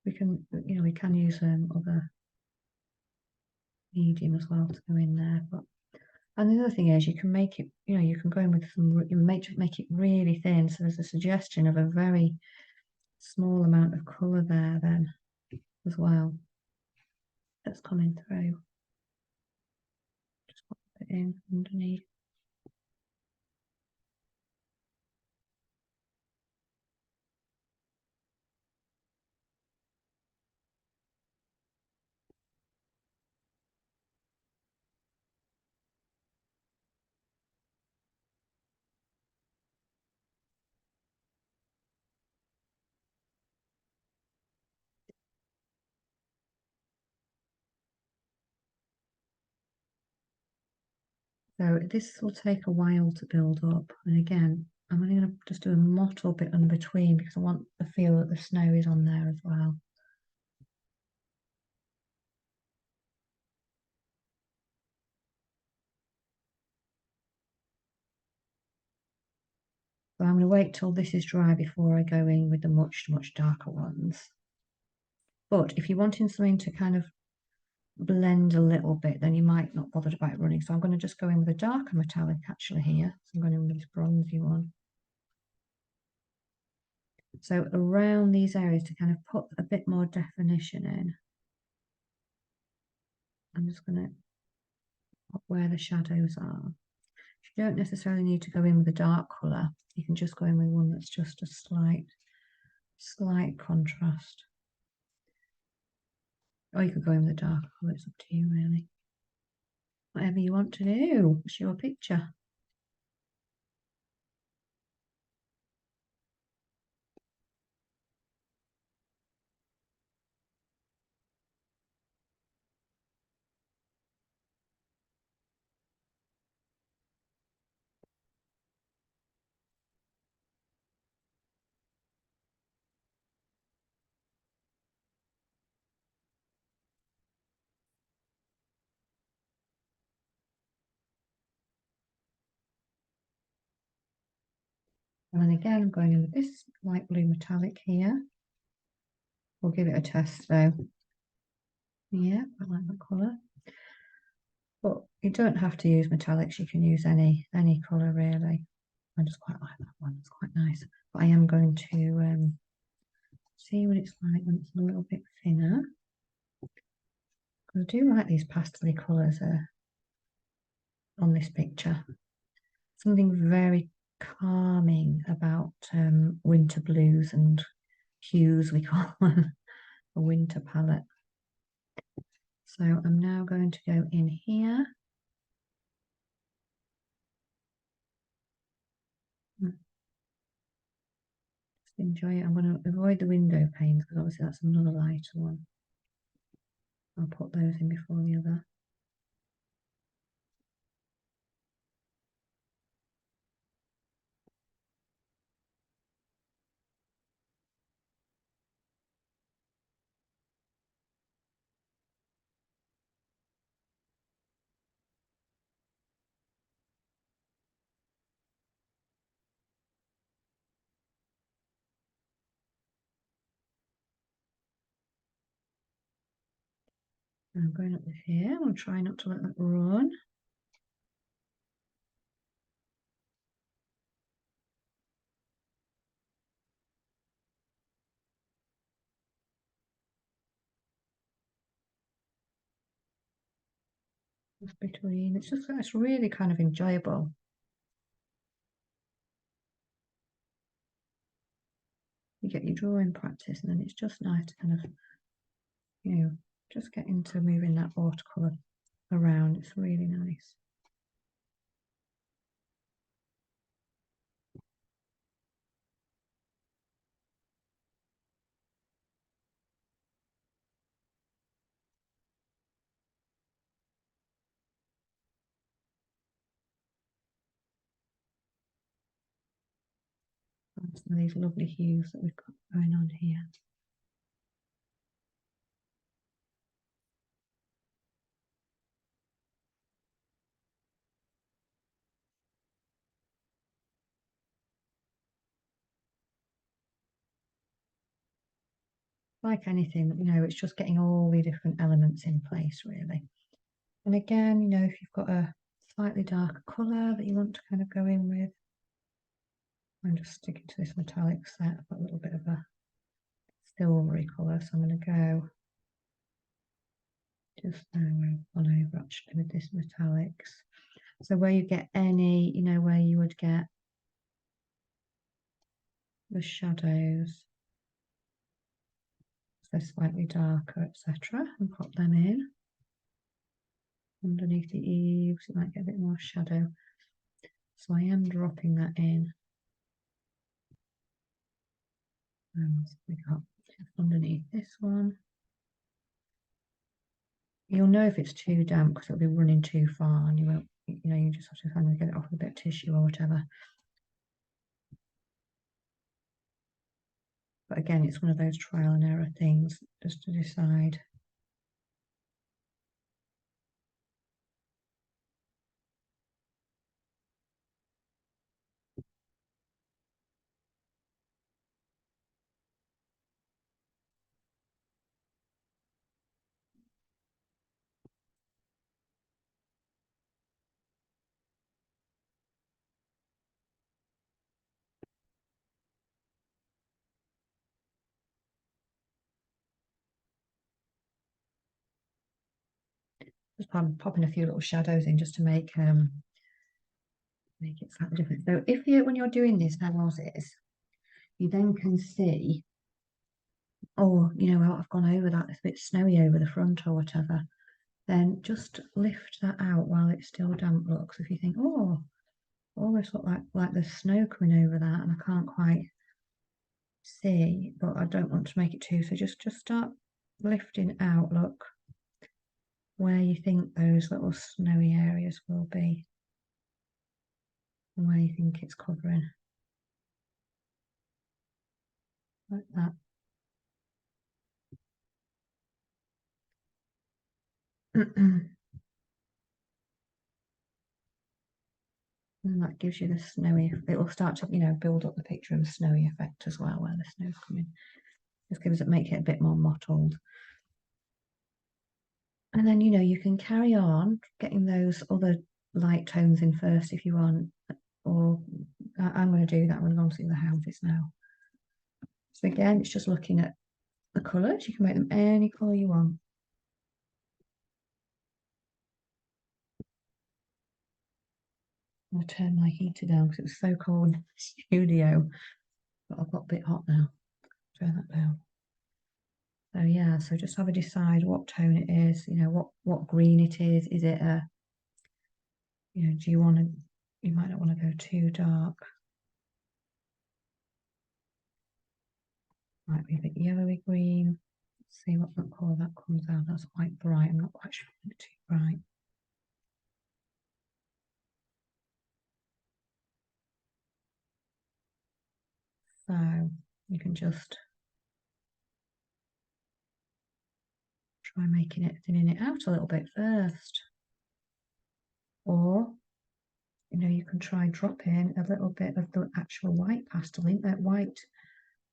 Speaker 1: We can, we can use other medium as well to go in there. But and the other thing is you can make it, you can go in with some, you make it really thin. So there's a suggestion of a very small amount of colour there then as well. That's coming through. Just pop it in underneath. So this will take a while to build up. And again, I'm only going to just do a mottle bit in between because I want the feel that the snow is on there as well. So I'm going to wait till this is dry before I go in with the much, much darker ones. But if you're wanting something to kind of blend a little bit, then you might not bother about running. So I'm going to just go in with a darker metallic actually here. So I'm going in with this bronzy one. So around these areas to kind of put a bit more definition in, I'm just going to put where the shadows are. You don't necessarily need to go in with a dark colour. You can just go in with one that's just a slight contrast. Or you could go in with a dark colour, it's up to you really. Whatever you want to do, it's your picture. And then again, I'm going in with this light blue metallic here. We'll give it a test though. Yeah, I like that colour. But you don't have to use metallics, you can use any colour really. I just quite like that one, it's quite nice. But I am going to see what it's like when it's a little bit thinner. I do like these pastel colours on this picture. Something very calming about winter blues and hues, we call them a winter palette. So I'm now going to go in here. Just enjoy it. I'm going to avoid the window panes because obviously that's another lighter one. I'll put those in before the other. I'm going up with here. I'll try not to let that run. Just between. It's really kind of enjoyable. You get your drawing practice, and then it's just nice to kind of, just get into moving that watercolour around. It's really nice. Some of these lovely hues that we've got going on here. Like anything, it's just getting all the different elements in place really. And again, if you've got a slightly darker colour that you want to kind of go in with, I'm just sticking to this metallic set. I've got a little bit of a silvery colour, so I'm going to go just on over actually with this metallics. So where you get any, where you would get the shadows, so slightly darker, etc., and pop them in. Underneath the eaves, you might get a bit more shadow. So I am dropping that in. And we got just underneath this one. You'll know if it's too damp because it'll be running too far and you won't you know, you just have to kind of get it off with a bit of tissue or whatever. But again, it's one of those trial and error things, just to decide. Just popping a few little shadows in just to make it slightly different. So if you, when you're doing these houses, you then can see, oh, you know, I've gone over that, it's a bit snowy over the front or whatever, then just lift that out while it's still damp. Looks, if you think, oh, almost look like there's snow coming over that, and I can't quite see, but I don't want to make it too, so just start lifting out, look, where you think those little snowy areas will be, and where you think it's covering, like that. And that gives you the snowy, it will start to, you know, build up the picture of the snowy effect as well, where the snow's coming. Just gives it, make it a bit more mottled. And then, you know, you can carry on getting those other light tones in first if you want, or I'm going to do that. I'm going to go and see the houses now. So again, it's just looking at the colours. You can make them any colour you want. I'll turn my heater down because it was so cold in the studio, but I've got a bit hot now. Turn that down. So yeah, so just have a decide what tone it is, you know, what green it is. Is it a, you know, do you want to, you might not want to go too dark. Might be a bit yellowy green. Let's see what colour that comes out. That's quite bright. I'm not quite sure if it's too bright. So you can just try making it, thinning it out a little bit first. Or, you know, you can try dropping a little bit of the actual white pastel in, that white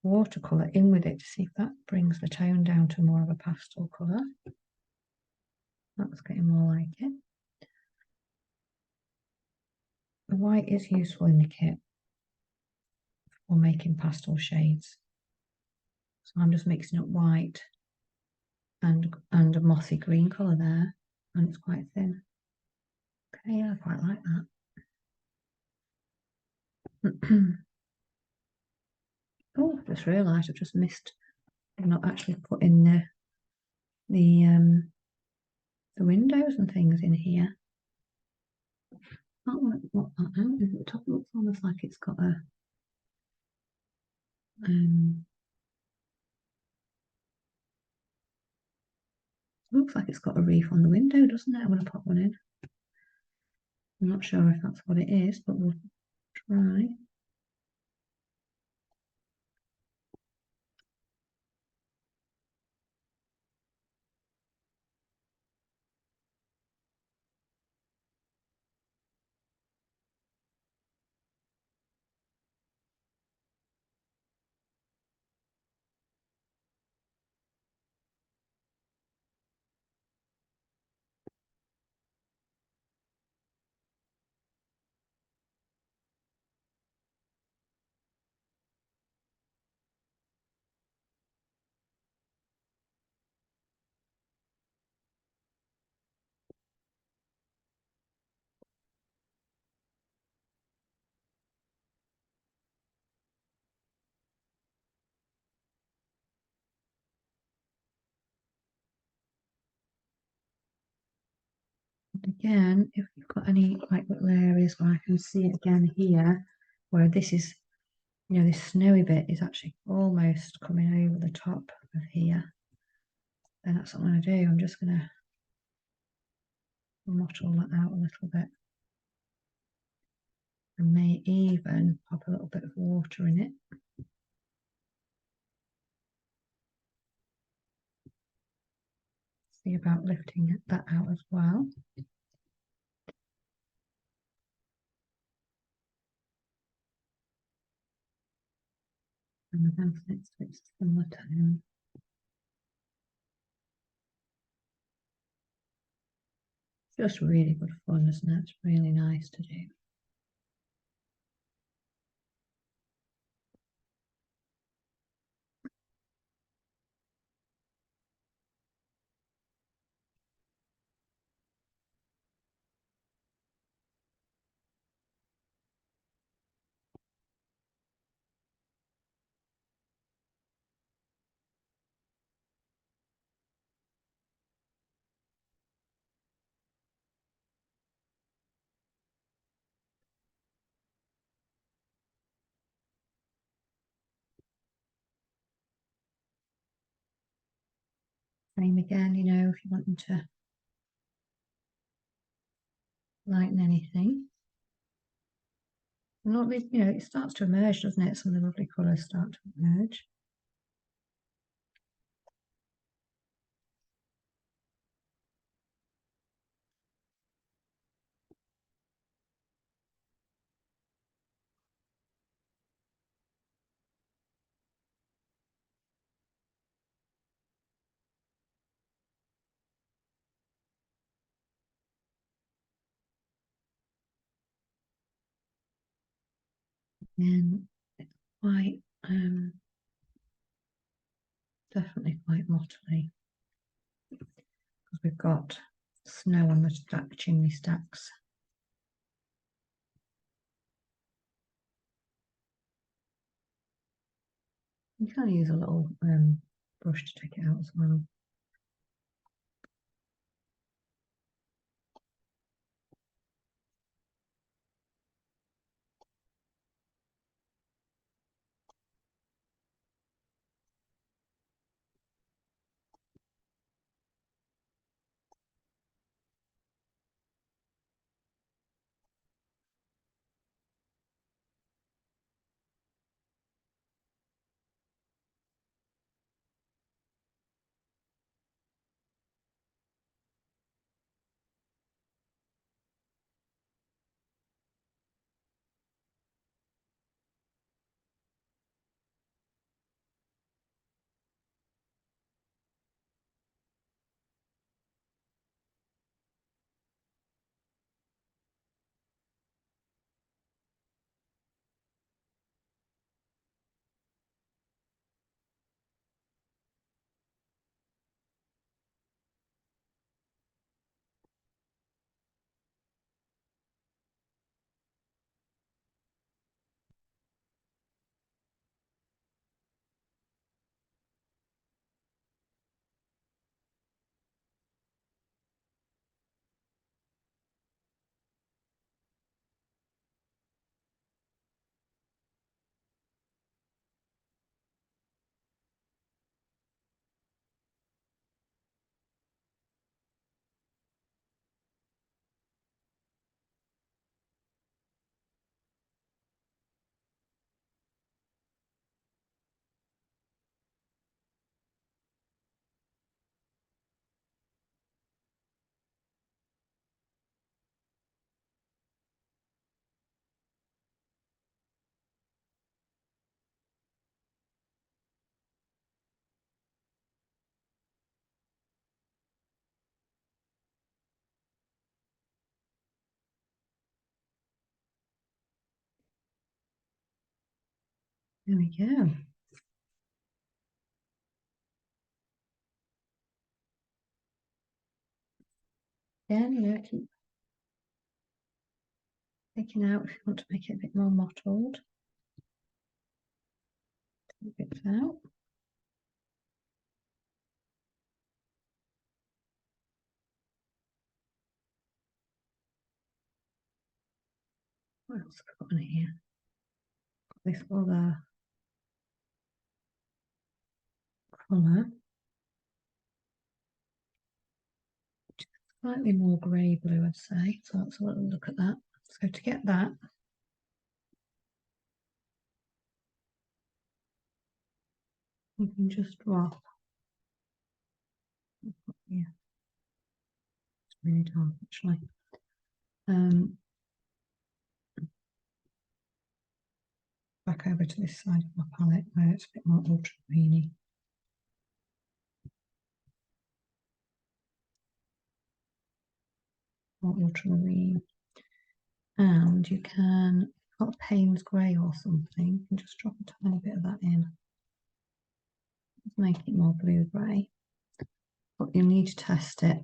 Speaker 1: watercolour in with it to see if that brings the tone down to more of a pastel colour. That's getting more like it. The white is useful in the kit for making pastel shades. So I'm just mixing up white and a mossy green colour there, and it's quite thin. Okay, yeah, I quite like that. Oh, just realised I've just missed. I've not actually put in the windows and things in here. Not what that out. The top looks almost like it's got a looks like it's got a reef on the window, doesn't it? I'm going to pop one in. I'm not sure if that's what it is, but we'll try. Again, if you've got any like little areas where I can see it again here, where this is, you know, this snowy bit is actually almost coming over the top of here, then that's what I'm going to do. I'm just going to mottle that out a little bit. I may even pop a little bit of water in it. See about lifting that out as well. And the house next to it's similar tone. Just really good fun, isn't it? It's really nice to do. Same again, you know, if you want them to lighten anything. And not, you know, it starts to emerge, doesn't it? Some of the lovely colours start to emerge. And it's quite, definitely quite mottly. Because we've got snow on the chimney stacks. You can use a little brush to take it out as well. There we go. Again, you know, keep taking out if you want to make it a bit more mottled. Take bits out. What else have I got on here? Got this other colour. Slightly more grey blue, I'd say. So let's have a little look at that. So to get that, You can just drop. Yeah, it's really dark actually. Back over to this side of my palette where it's a bit more ultramarine. More ultramarine. And you can got Payne's grey or something, and just drop a tiny bit of that in. Just make it more blue grey. But you need to test it.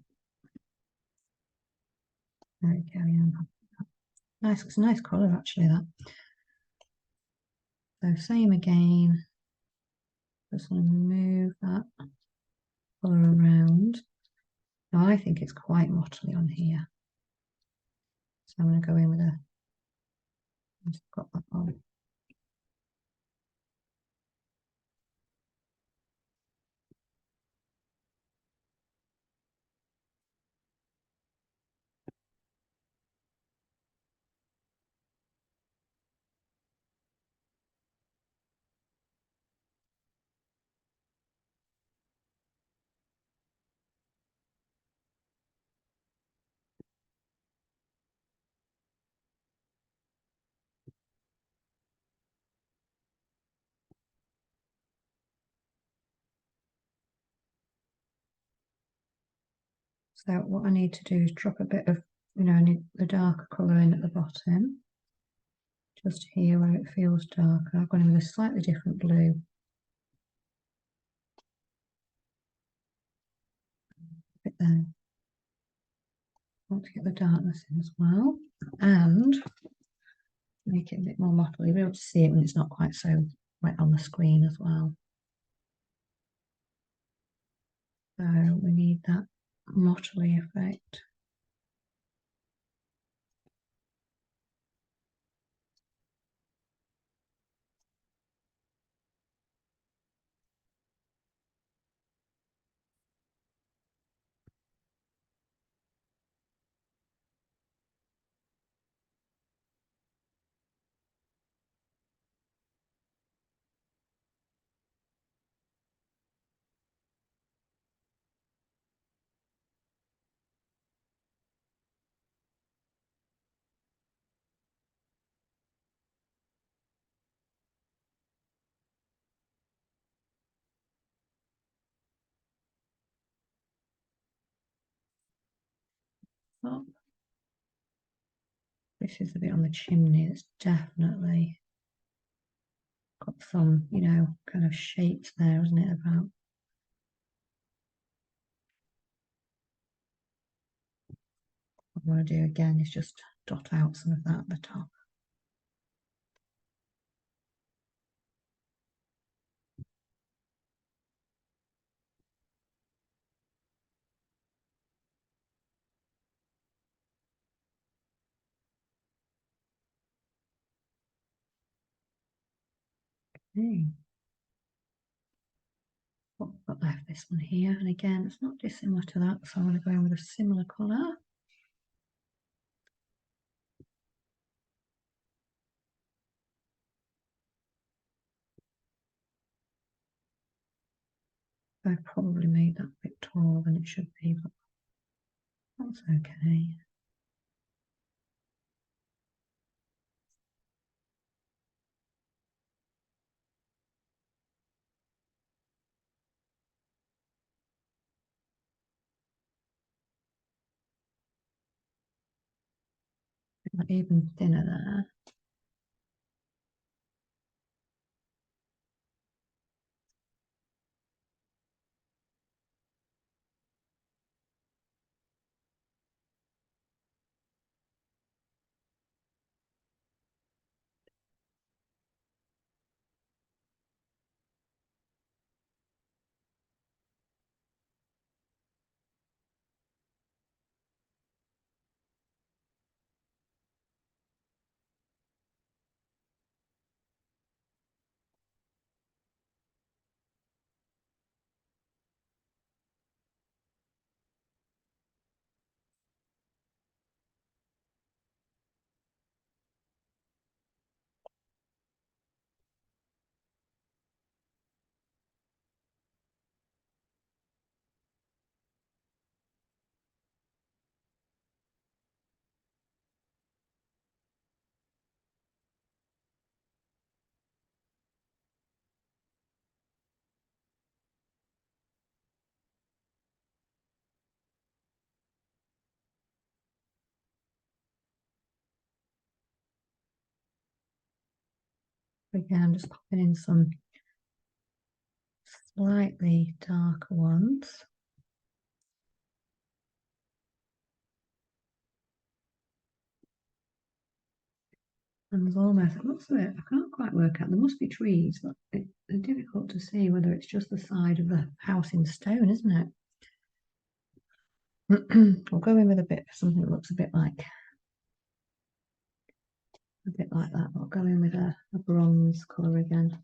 Speaker 1: There we go. Yeah. Nice, it's a nice colour actually that. So same again. Just want to move that colour around. Now I think it's quite mottly on here. So I'm going to go in with a, I've got that on. So what I need to do is drop a bit of, I need the darker colour in at the bottom. Just here where it feels darker. I've gone in with a slightly different blue. A bit there. I want to get the darkness in as well. And make it a bit more mottly. You'll be able to see it when it's not quite so wet on the screen as well. So we need that mottly effect. Up. This is a bit on the chimney. It's definitely got some, kind of shapes there, isn't it? About what I want to do again is just dot out some of that at the top. Okay. I've left this one here, and again, it's not dissimilar to that, so I'm going to go in with a similar colour. I probably made that a bit taller than it should be, but that's okay. Even thinner there. Again, I'm just popping in some slightly darker ones. And there's almost, what's it? I can't quite work out. There must be trees, but it's difficult to see whether it's just the side of the house in stone, isn't it? We'll go in with a bit, something that looks a bit like that. I'll go in with a bronze colour again.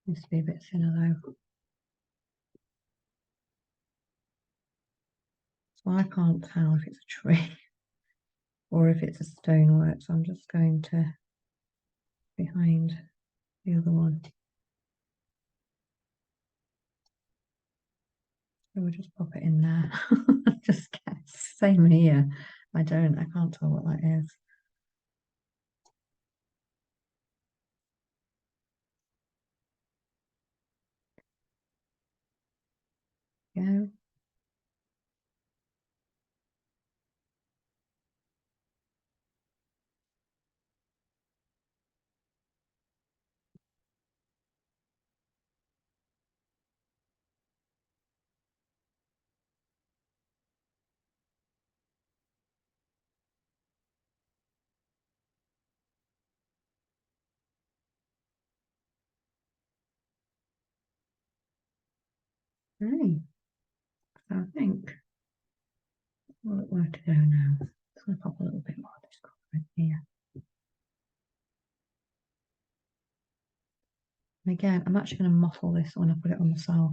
Speaker 1: Needs to be a bit thinner though. So I can't tell if it's a tree or if it's a stonework. So I'm just going to behind the other one. So we'll just pop it in there. Just guess. Same here. I can't tell what that is. Go. Right. So I think where to go now. Just going to pop a little bit more of this colour in here. And again, I'm actually going to mottle this when I put it on myself,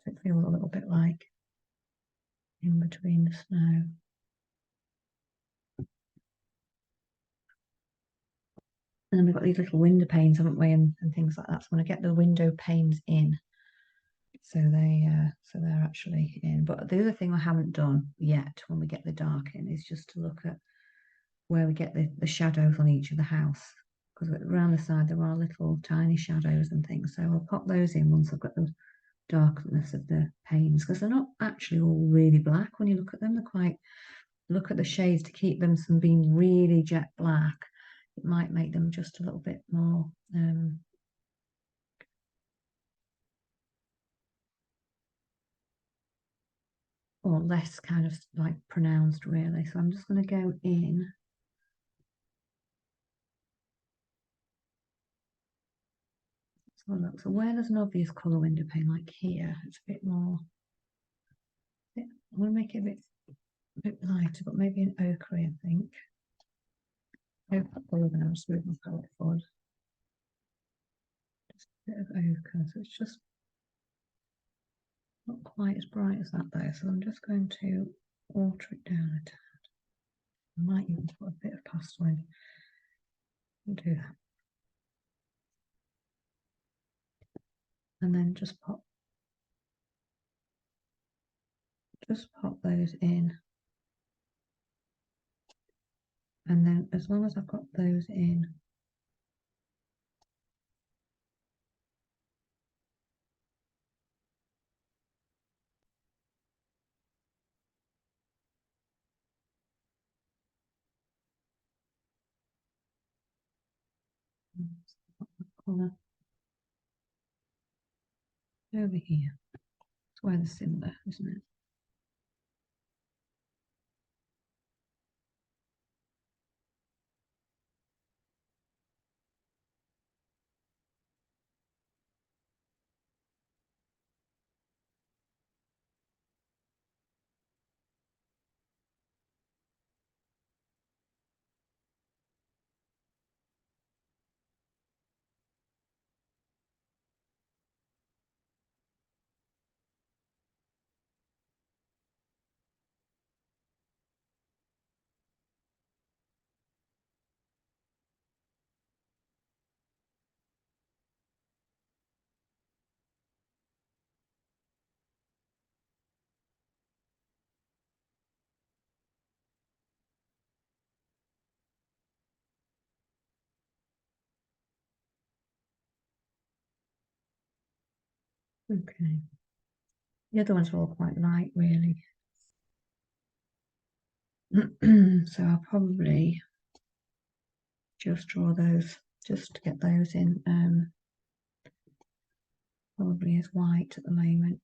Speaker 1: so it feels a little bit like in between the snow. And then we've got these little window panes, haven't we, and things like that. So when I get the window panes in, so they're actually in. But the other thing I haven't done yet when we get the dark in is just to look at where we get the shadows on each of the house. Because around the side there are little tiny shadows and things. So I'll pop those in once I've got the darkness of the panes, because they're not actually all really black when you look at them. They're quite, look at the shades to keep them from being really jet black. It might make them just a little bit more or less kind of like pronounced really. So I'm just going to go in. So look, so where there's an obvious colour window pane like here, it's a bit more, I want to make it a bit lighter, but maybe an ochre, I think. Ochre colour, then I'll just move my palette forward. Just a bit of ochre, so it's just not quite as bright as that though. So I'm just going to alter it down a tad. I might even put a bit of pastel in. I'll do that. And then just pop those in. And then as long as I've got those in, colour over here. It's where the cinder, isn't it? Okay. The other ones are all quite light, really. So I'll probably just draw those, just to get those in, probably as white at the moment.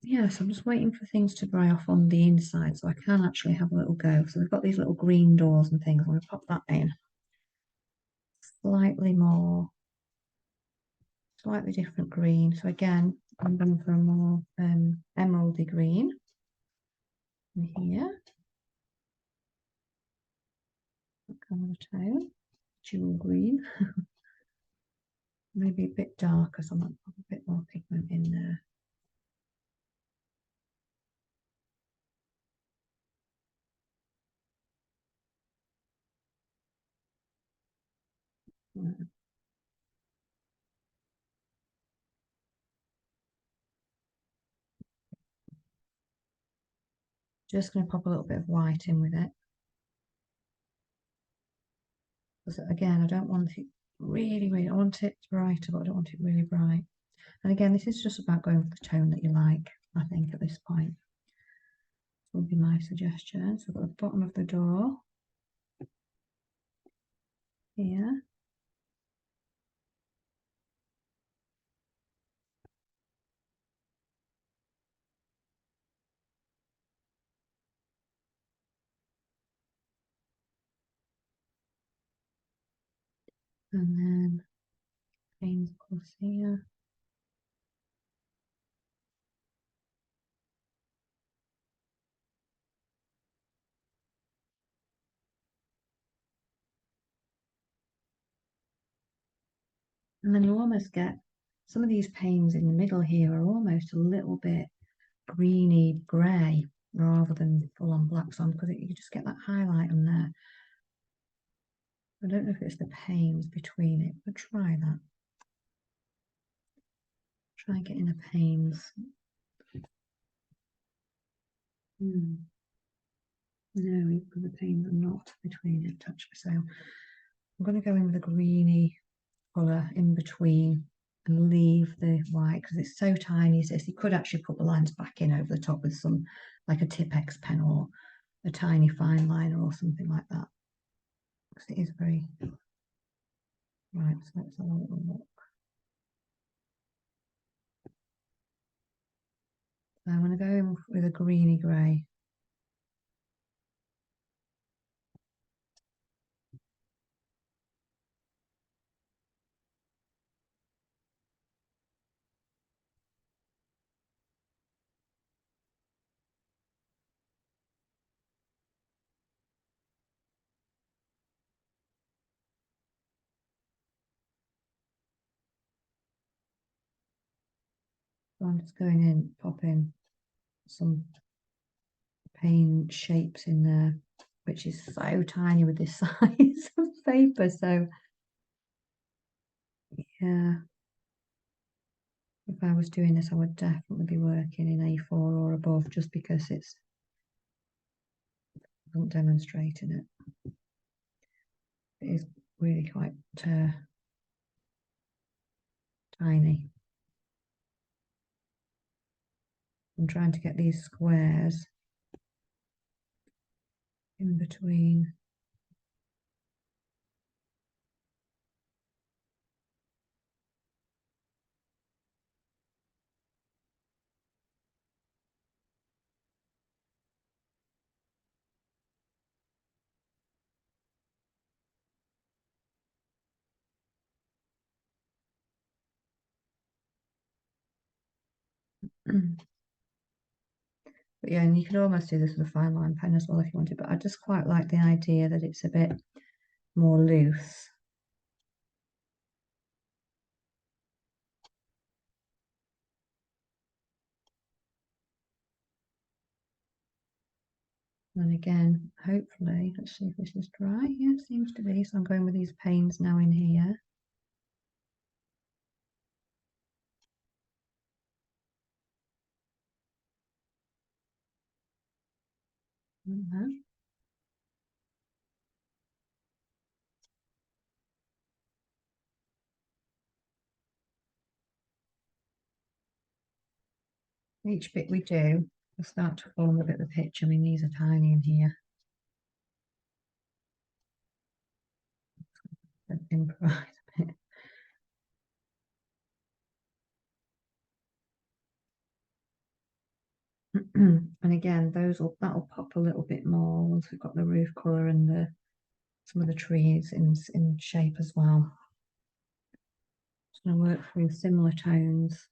Speaker 1: Yes, I'm just waiting for things to dry off on the inside so I can actually have a little go. So we've got these little green doors and things. I'm going to pop that in. Slightly more, slightly different green. So again, I'm going for a more emeraldy green in here. That kind of tone, jewel green. Maybe a bit darker, so I might put a bit more pigment in there. Just going to pop a little bit of white in with it. Because again, I don't want it really, I want it brighter, but I don't want it really bright. And again, this is just about going for the tone that you like, I think, at this point. This would be my suggestion. So I've got the bottom of the door here. And then panes across here. And then you almost get some of these panes in the middle here are almost a little bit greeny grey rather than full on black, so because you just get that highlight on there. I don't know if it's the panes between it, but try that. Try getting the panes. No, even the panes are not between it. Touch. So I'm going to go in with a greeny colour in between and leave the white because it's so tiny. So you could actually put the lines back in over the top with some, like a Tipp-Ex pen or a tiny fine liner or something like that. Because it is very right. So let's have a little look. So I'm going to go in with a greeny grey. So I'm just going in, popping some paint shapes in there, which is so tiny with this size of paper. So yeah, if I was doing this, I would definitely be working in A4 or above, just because it's not demonstrating it. It is really quite tiny. I'm trying to get these squares in between. But yeah, and you could almost do this with a fine line pen as well if you wanted, but I just quite like the idea that it's a bit more loose. And again, hopefully, let's see if this is dry. Yeah, it seems to be. So I'm going with these panes now in here. Each bit we do, I'll start to form a bit of a picture. I mean, these are tiny in here. Improvise a bit. And again, that'll pop a little bit more once we've got the roof colour and some of the trees in shape as well. Just going to work through similar tones.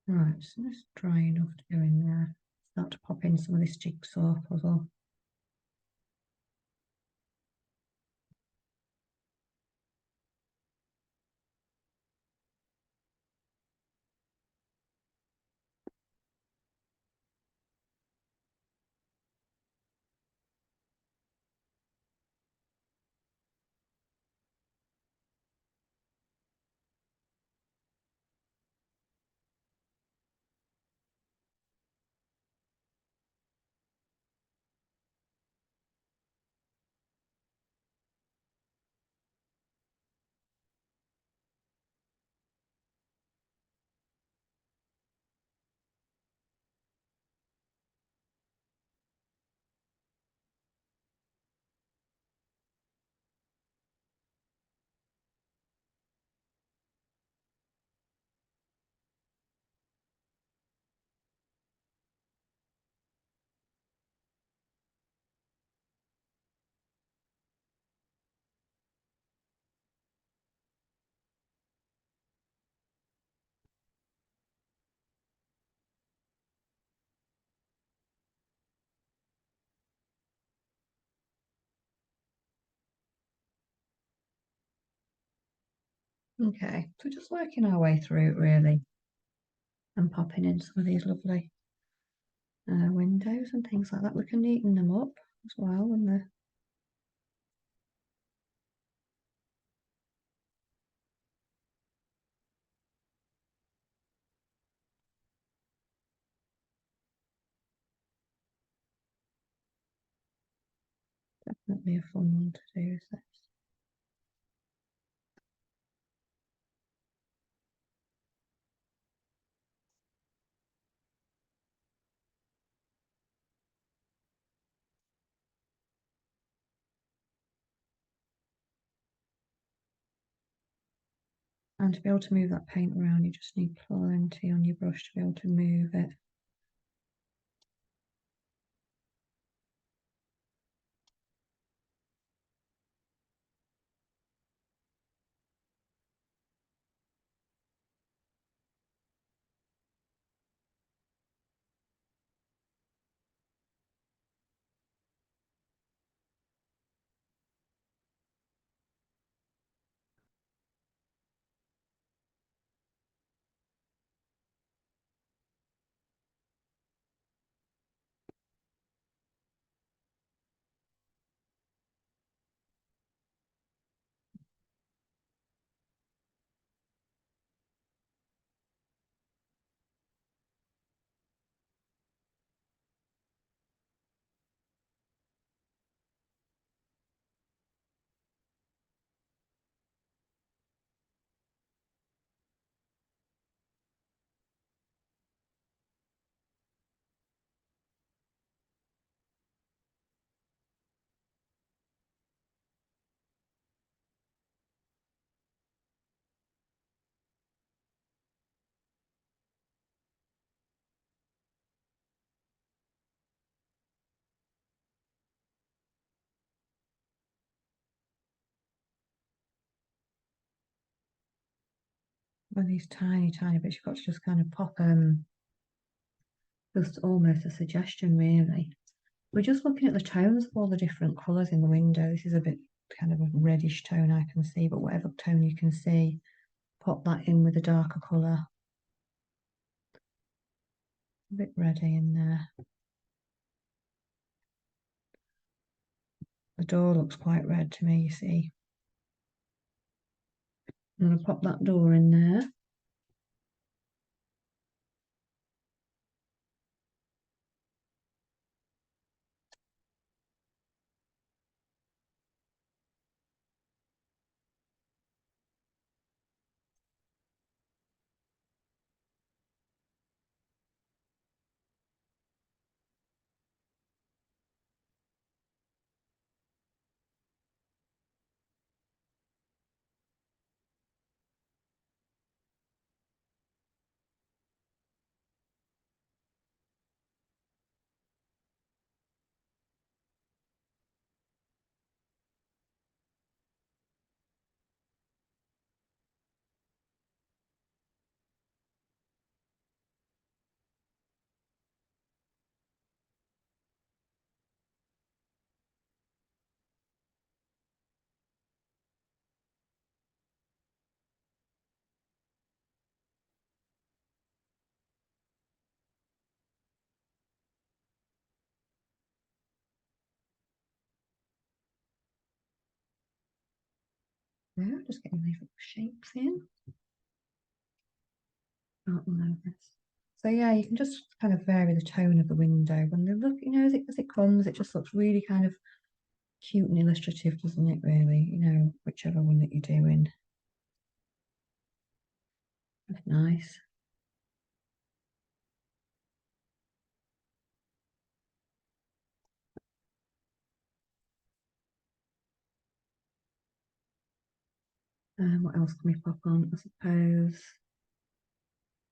Speaker 1: Right, so that's dry enough to go in there. Start to pop in some of this jigsaw puzzle. Okay, so just working our way through it really, and popping in some of these lovely windows and things like that. We can neaten them up as well when they're definitely a fun one to do. Is this. And to be able to move that paint around, you just need plenty on your brush to be able to move it. With these tiny, tiny bits, you've got to just kind of pop just almost a suggestion really. We're just looking at the tones of all the different colours in the window. This is a bit kind of a reddish tone I can see, but whatever tone you can see, pop that in with a darker colour. A bit reddy in there. The door looks quite red to me, you see. I'm going to pop that door in there. Yeah, just getting these little shapes in. Oh, no, this. So yeah, you can just kind of vary the tone of the window when they look, as it comes, it just looks really kind of cute and illustrative, doesn't it, really? Whichever one that you're doing. That's nice. What else can we pop on? I suppose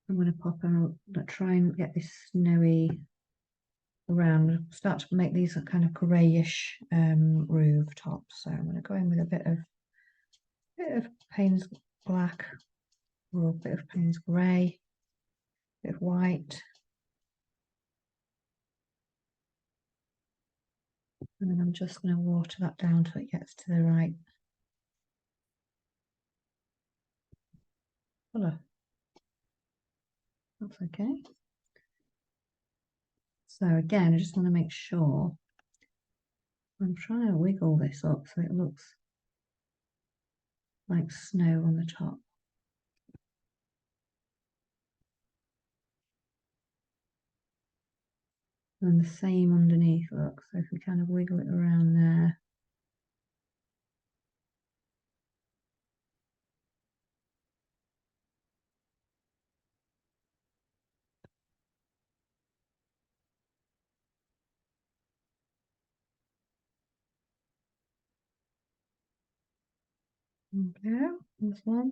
Speaker 1: I'm going to pop out, try and get this snowy around, start to make these kind of greyish roof tops. So I'm going to go in with a bit of Payne's black or a bit of Payne's grey, a bit of white. And then I'm just going to water that down till it gets to the right colour. That's okay. So again, I just want to make sure I'm trying to wiggle this up so it looks like snow on the top. And the same underneath, look. So if we kind of wiggle it around there. Okay, this one.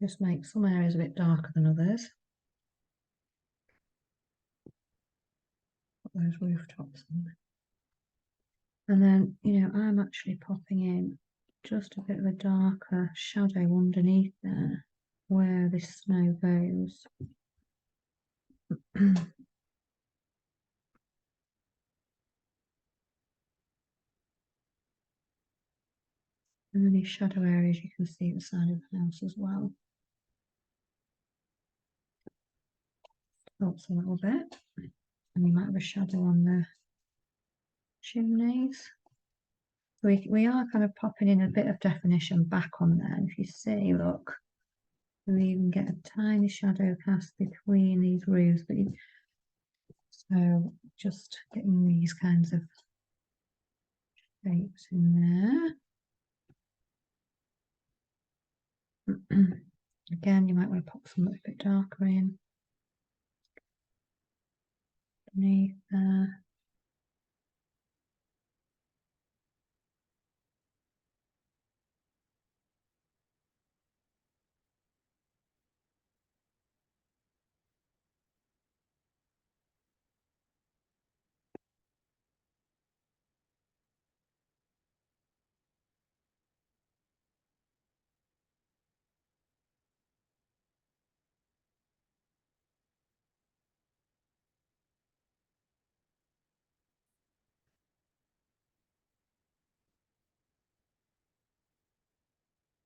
Speaker 1: Just make some areas a bit darker than others. Put those rooftops in. And then, I'm actually popping in just a bit of a darker shadow underneath there where this snow goes. And then these shadow areas you can see at the side of the house as well. Helps a little bit. And you might have a shadow on the chimneys. So we are kind of popping in a bit of definition back on there. And if you see, look, we even get a tiny shadow cast between these roofs. But So just getting these kinds of shapes in there. Again, you might want to pop some a bit darker in underneath there.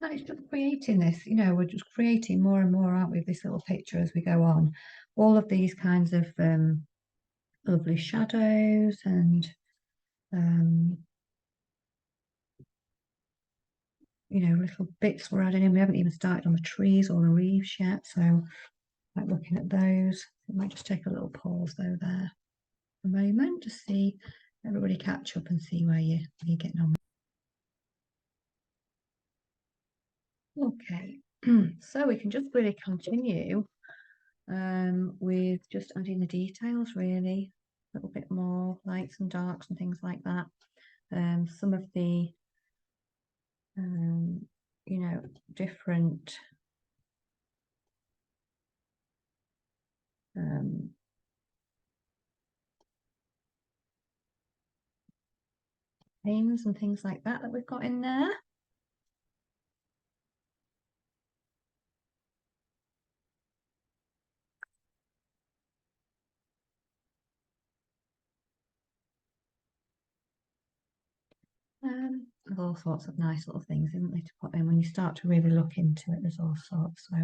Speaker 1: And it's just creating this, we're just creating more and more, aren't we, of this little picture as we go on. All of these kinds of lovely shadows and little bits we're adding in. We haven't even started on the trees or the leaves yet, so like looking at those. I might just take a little pause though there for a moment to see everybody catch up and see where you're getting on. Okay, so we can just really continue with just adding the details, really, a little bit more lights and darks and things like that. Some of the different pins and things like that we've got in there. There's all sorts of nice little things, isn't there, to put in when you start to really look into it. There's all sorts, so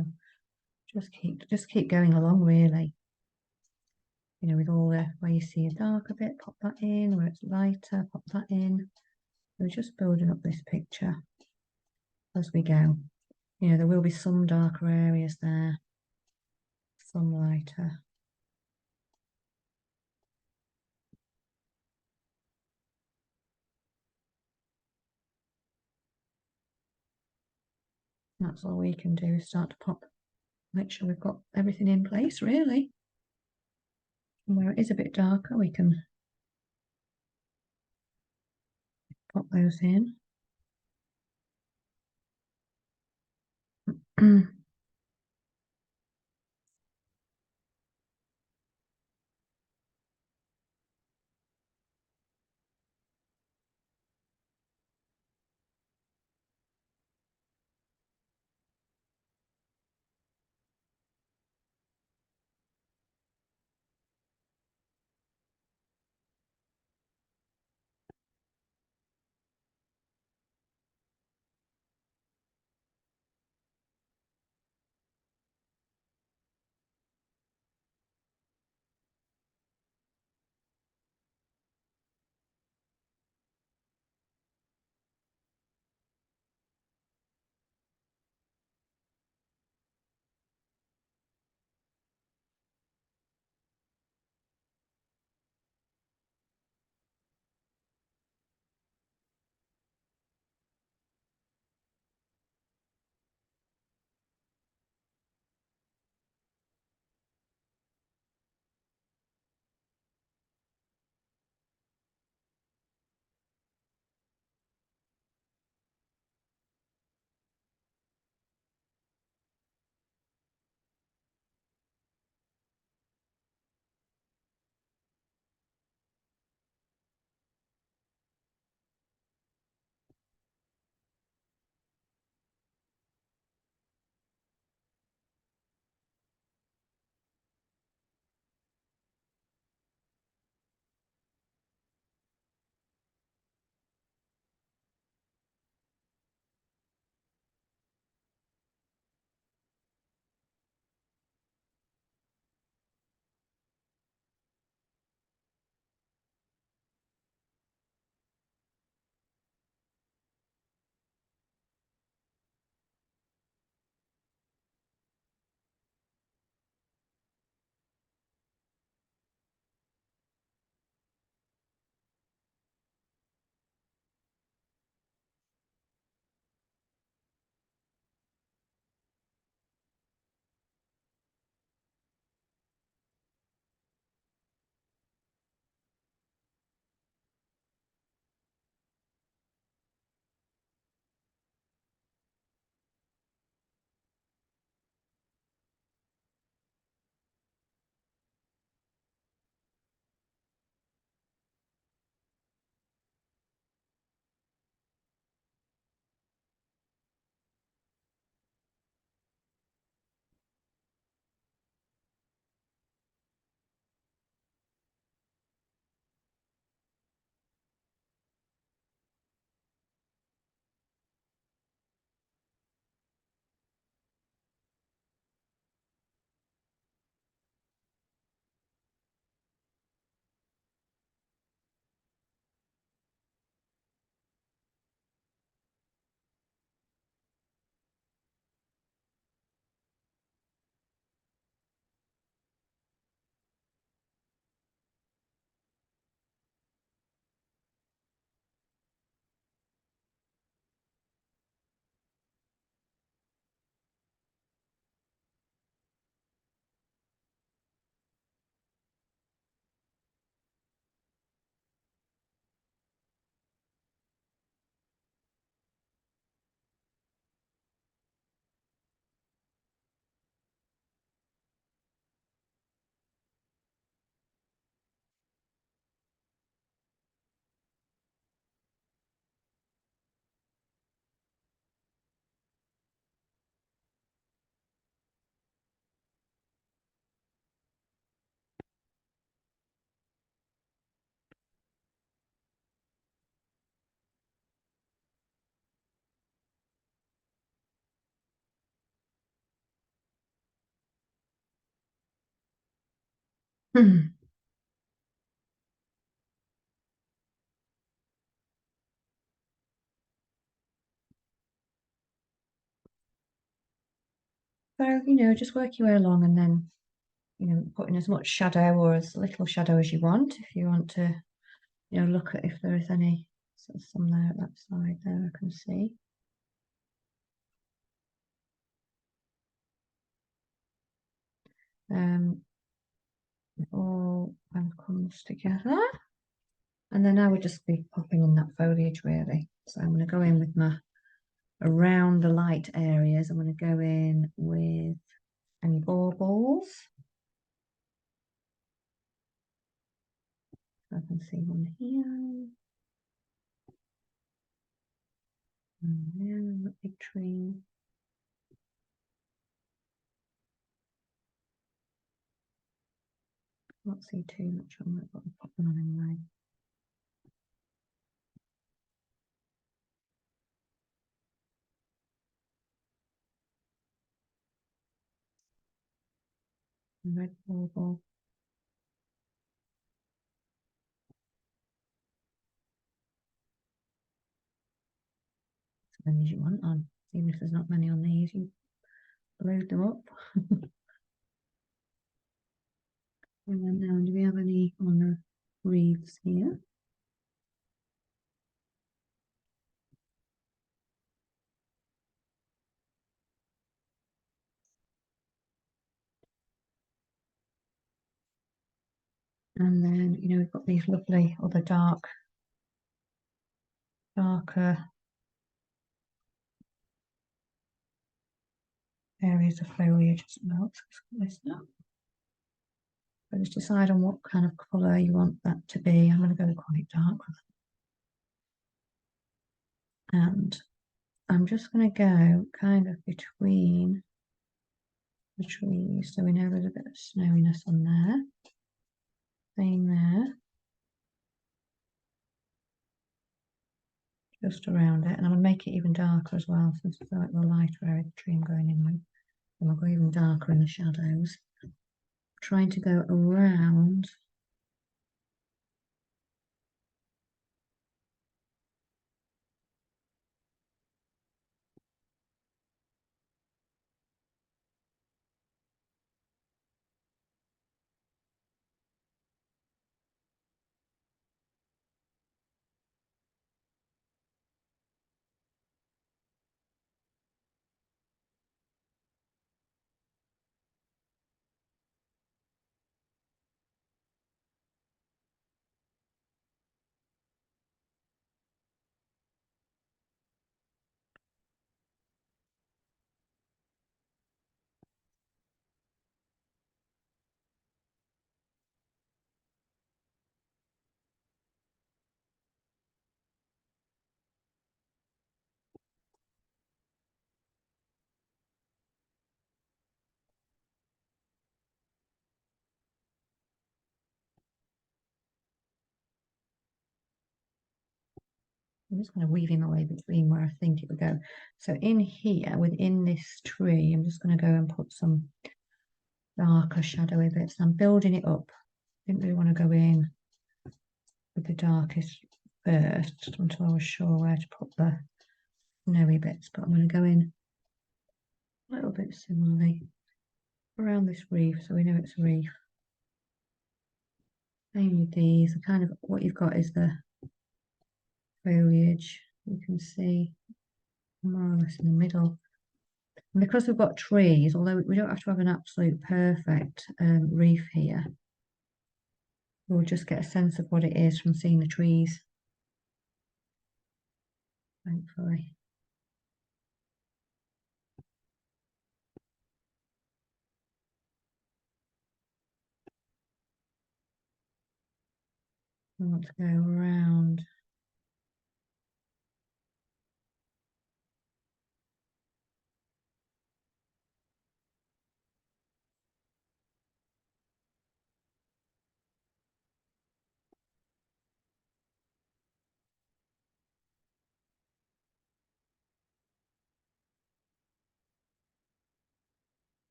Speaker 1: just keep going along, really. With all the where you see a darker bit, pop that in. Where it's lighter, pop that in. We're just building up this picture as we go. There will be some darker areas there, some lighter. That's all we can do, start to pop, make sure we've got everything in place, really. And where it is a bit darker, we can pop those in. So, just work your way along and then, put in as much shadow or as little shadow as you want. If you want to, look at if there is any, so some there at that side there I can see. It all kind of comes together. And then I would just be popping in that foliage really. So I'm going to go in with my, around the light areas, I'm going to go in with any baubles. So I can see one here. And then the big tree. Can't see too much on that, but I'll pop them on anyway. Red bauble. As many as you want on. Even if there's not many on these, you load them up. And then now, do we have any on the wreaths here? And then, we've got these lovely other darker areas of foliage as well. So this now. So just decide on what kind of colour you want that to be. I'm going to go quite dark. And I'm just going to go kind of between the trees. So we know there's a bit of snowiness on there. Same there. Just around it. And I'm going to make it even darker as well. So this is like the lighter area of the tree I'm going in with. And I'll go even darker in the shadows. Trying to go around I'm just going to weave him away between where I think it would go. So in here, within this tree, I'm just going to go and put some darker shadowy bits. I'm building it up. I didn't really want to go in with the darkest first until I was sure where to put the snowy bits, but I'm going to go in a little bit similarly around this reef so we know it's a reef. Same with these. Kind of what you've got is the foliage. You can see more or less in the middle. And because we've got trees, although we don't have to have an absolute perfect reef here, we'll just get a sense of what it is from seeing the trees, thankfully. I want to go around.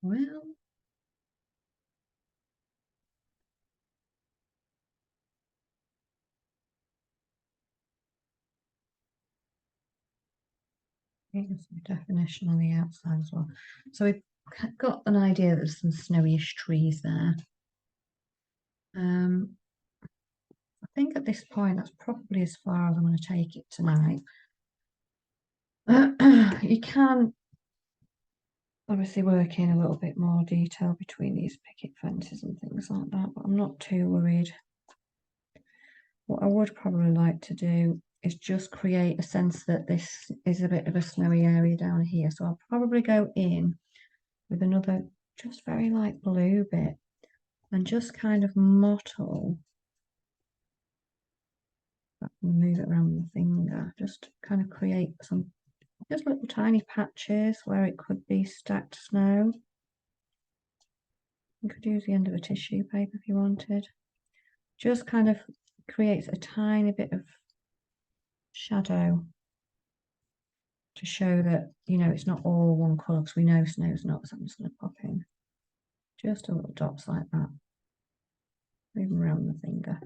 Speaker 1: Well, here's the definition on the outside as well. So we've got an idea that there's some snowish trees there. I think at this point that's probably as far as I'm going to take it tonight. You can obviously work in a little bit more detail between these picket fences and things like that, but I'm not too worried. What I would probably like to do is just create a sense that this is a bit of a snowy area down here. So I'll probably go in with another just very light blue bit and just kind of mottle, move it around the finger, just kind of create some just little tiny patches where it could be stacked snow. You could use the end of a tissue paper if you wanted. Just kind of creates a tiny bit of shadow to show that, you know, it's not all one colour, because we know snow's not. So I'm just going to pop in just a little dots like that, moving around the finger.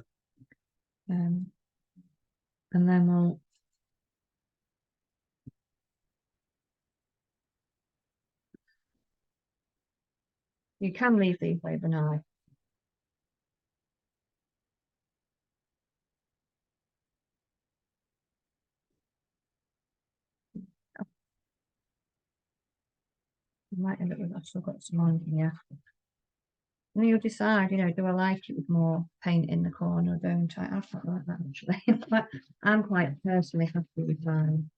Speaker 1: And then you can leave these overnight. You might end up with, I've still got some on here. And you'll decide, you know, do I like it with more paint in the corner or don't I? I quite like that actually. But I'm quite personally happy with mine.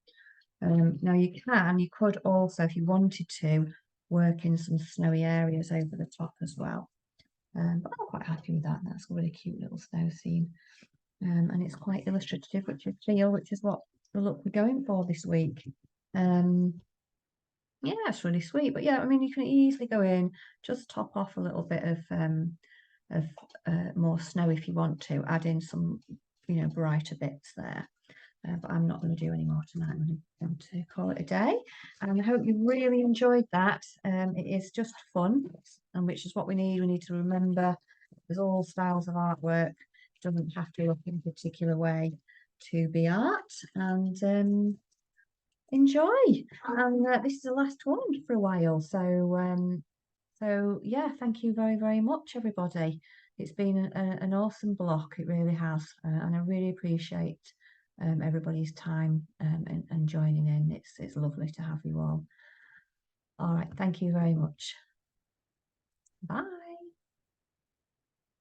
Speaker 1: Now you could also, if you wanted to, work in some snowy areas over the top as well. But I'm quite happy with that. That's a really cute little snow scene. And it's quite illustrative, which I feel, which is what the look we're going for this week. Um, yeah, it's really sweet. But yeah, I mean, you can easily go in, just top off a little bit of more snow if you want to, add in some, you know, brighter bits there. But I'm not going to do any more tonight. I'm going to call it a day. And I hope you really enjoyed that. It is just fun, and which is what we need. We need to remember there's all styles of artwork. It doesn't have to look in a particular way to be art. And enjoy. And this is the last one for a while. So yeah, thank you very, very much, everybody. It's been an awesome block. It really has, and I really appreciate everybody's time and joining in. It's lovely to have you all. All right, thank you very much. Bye.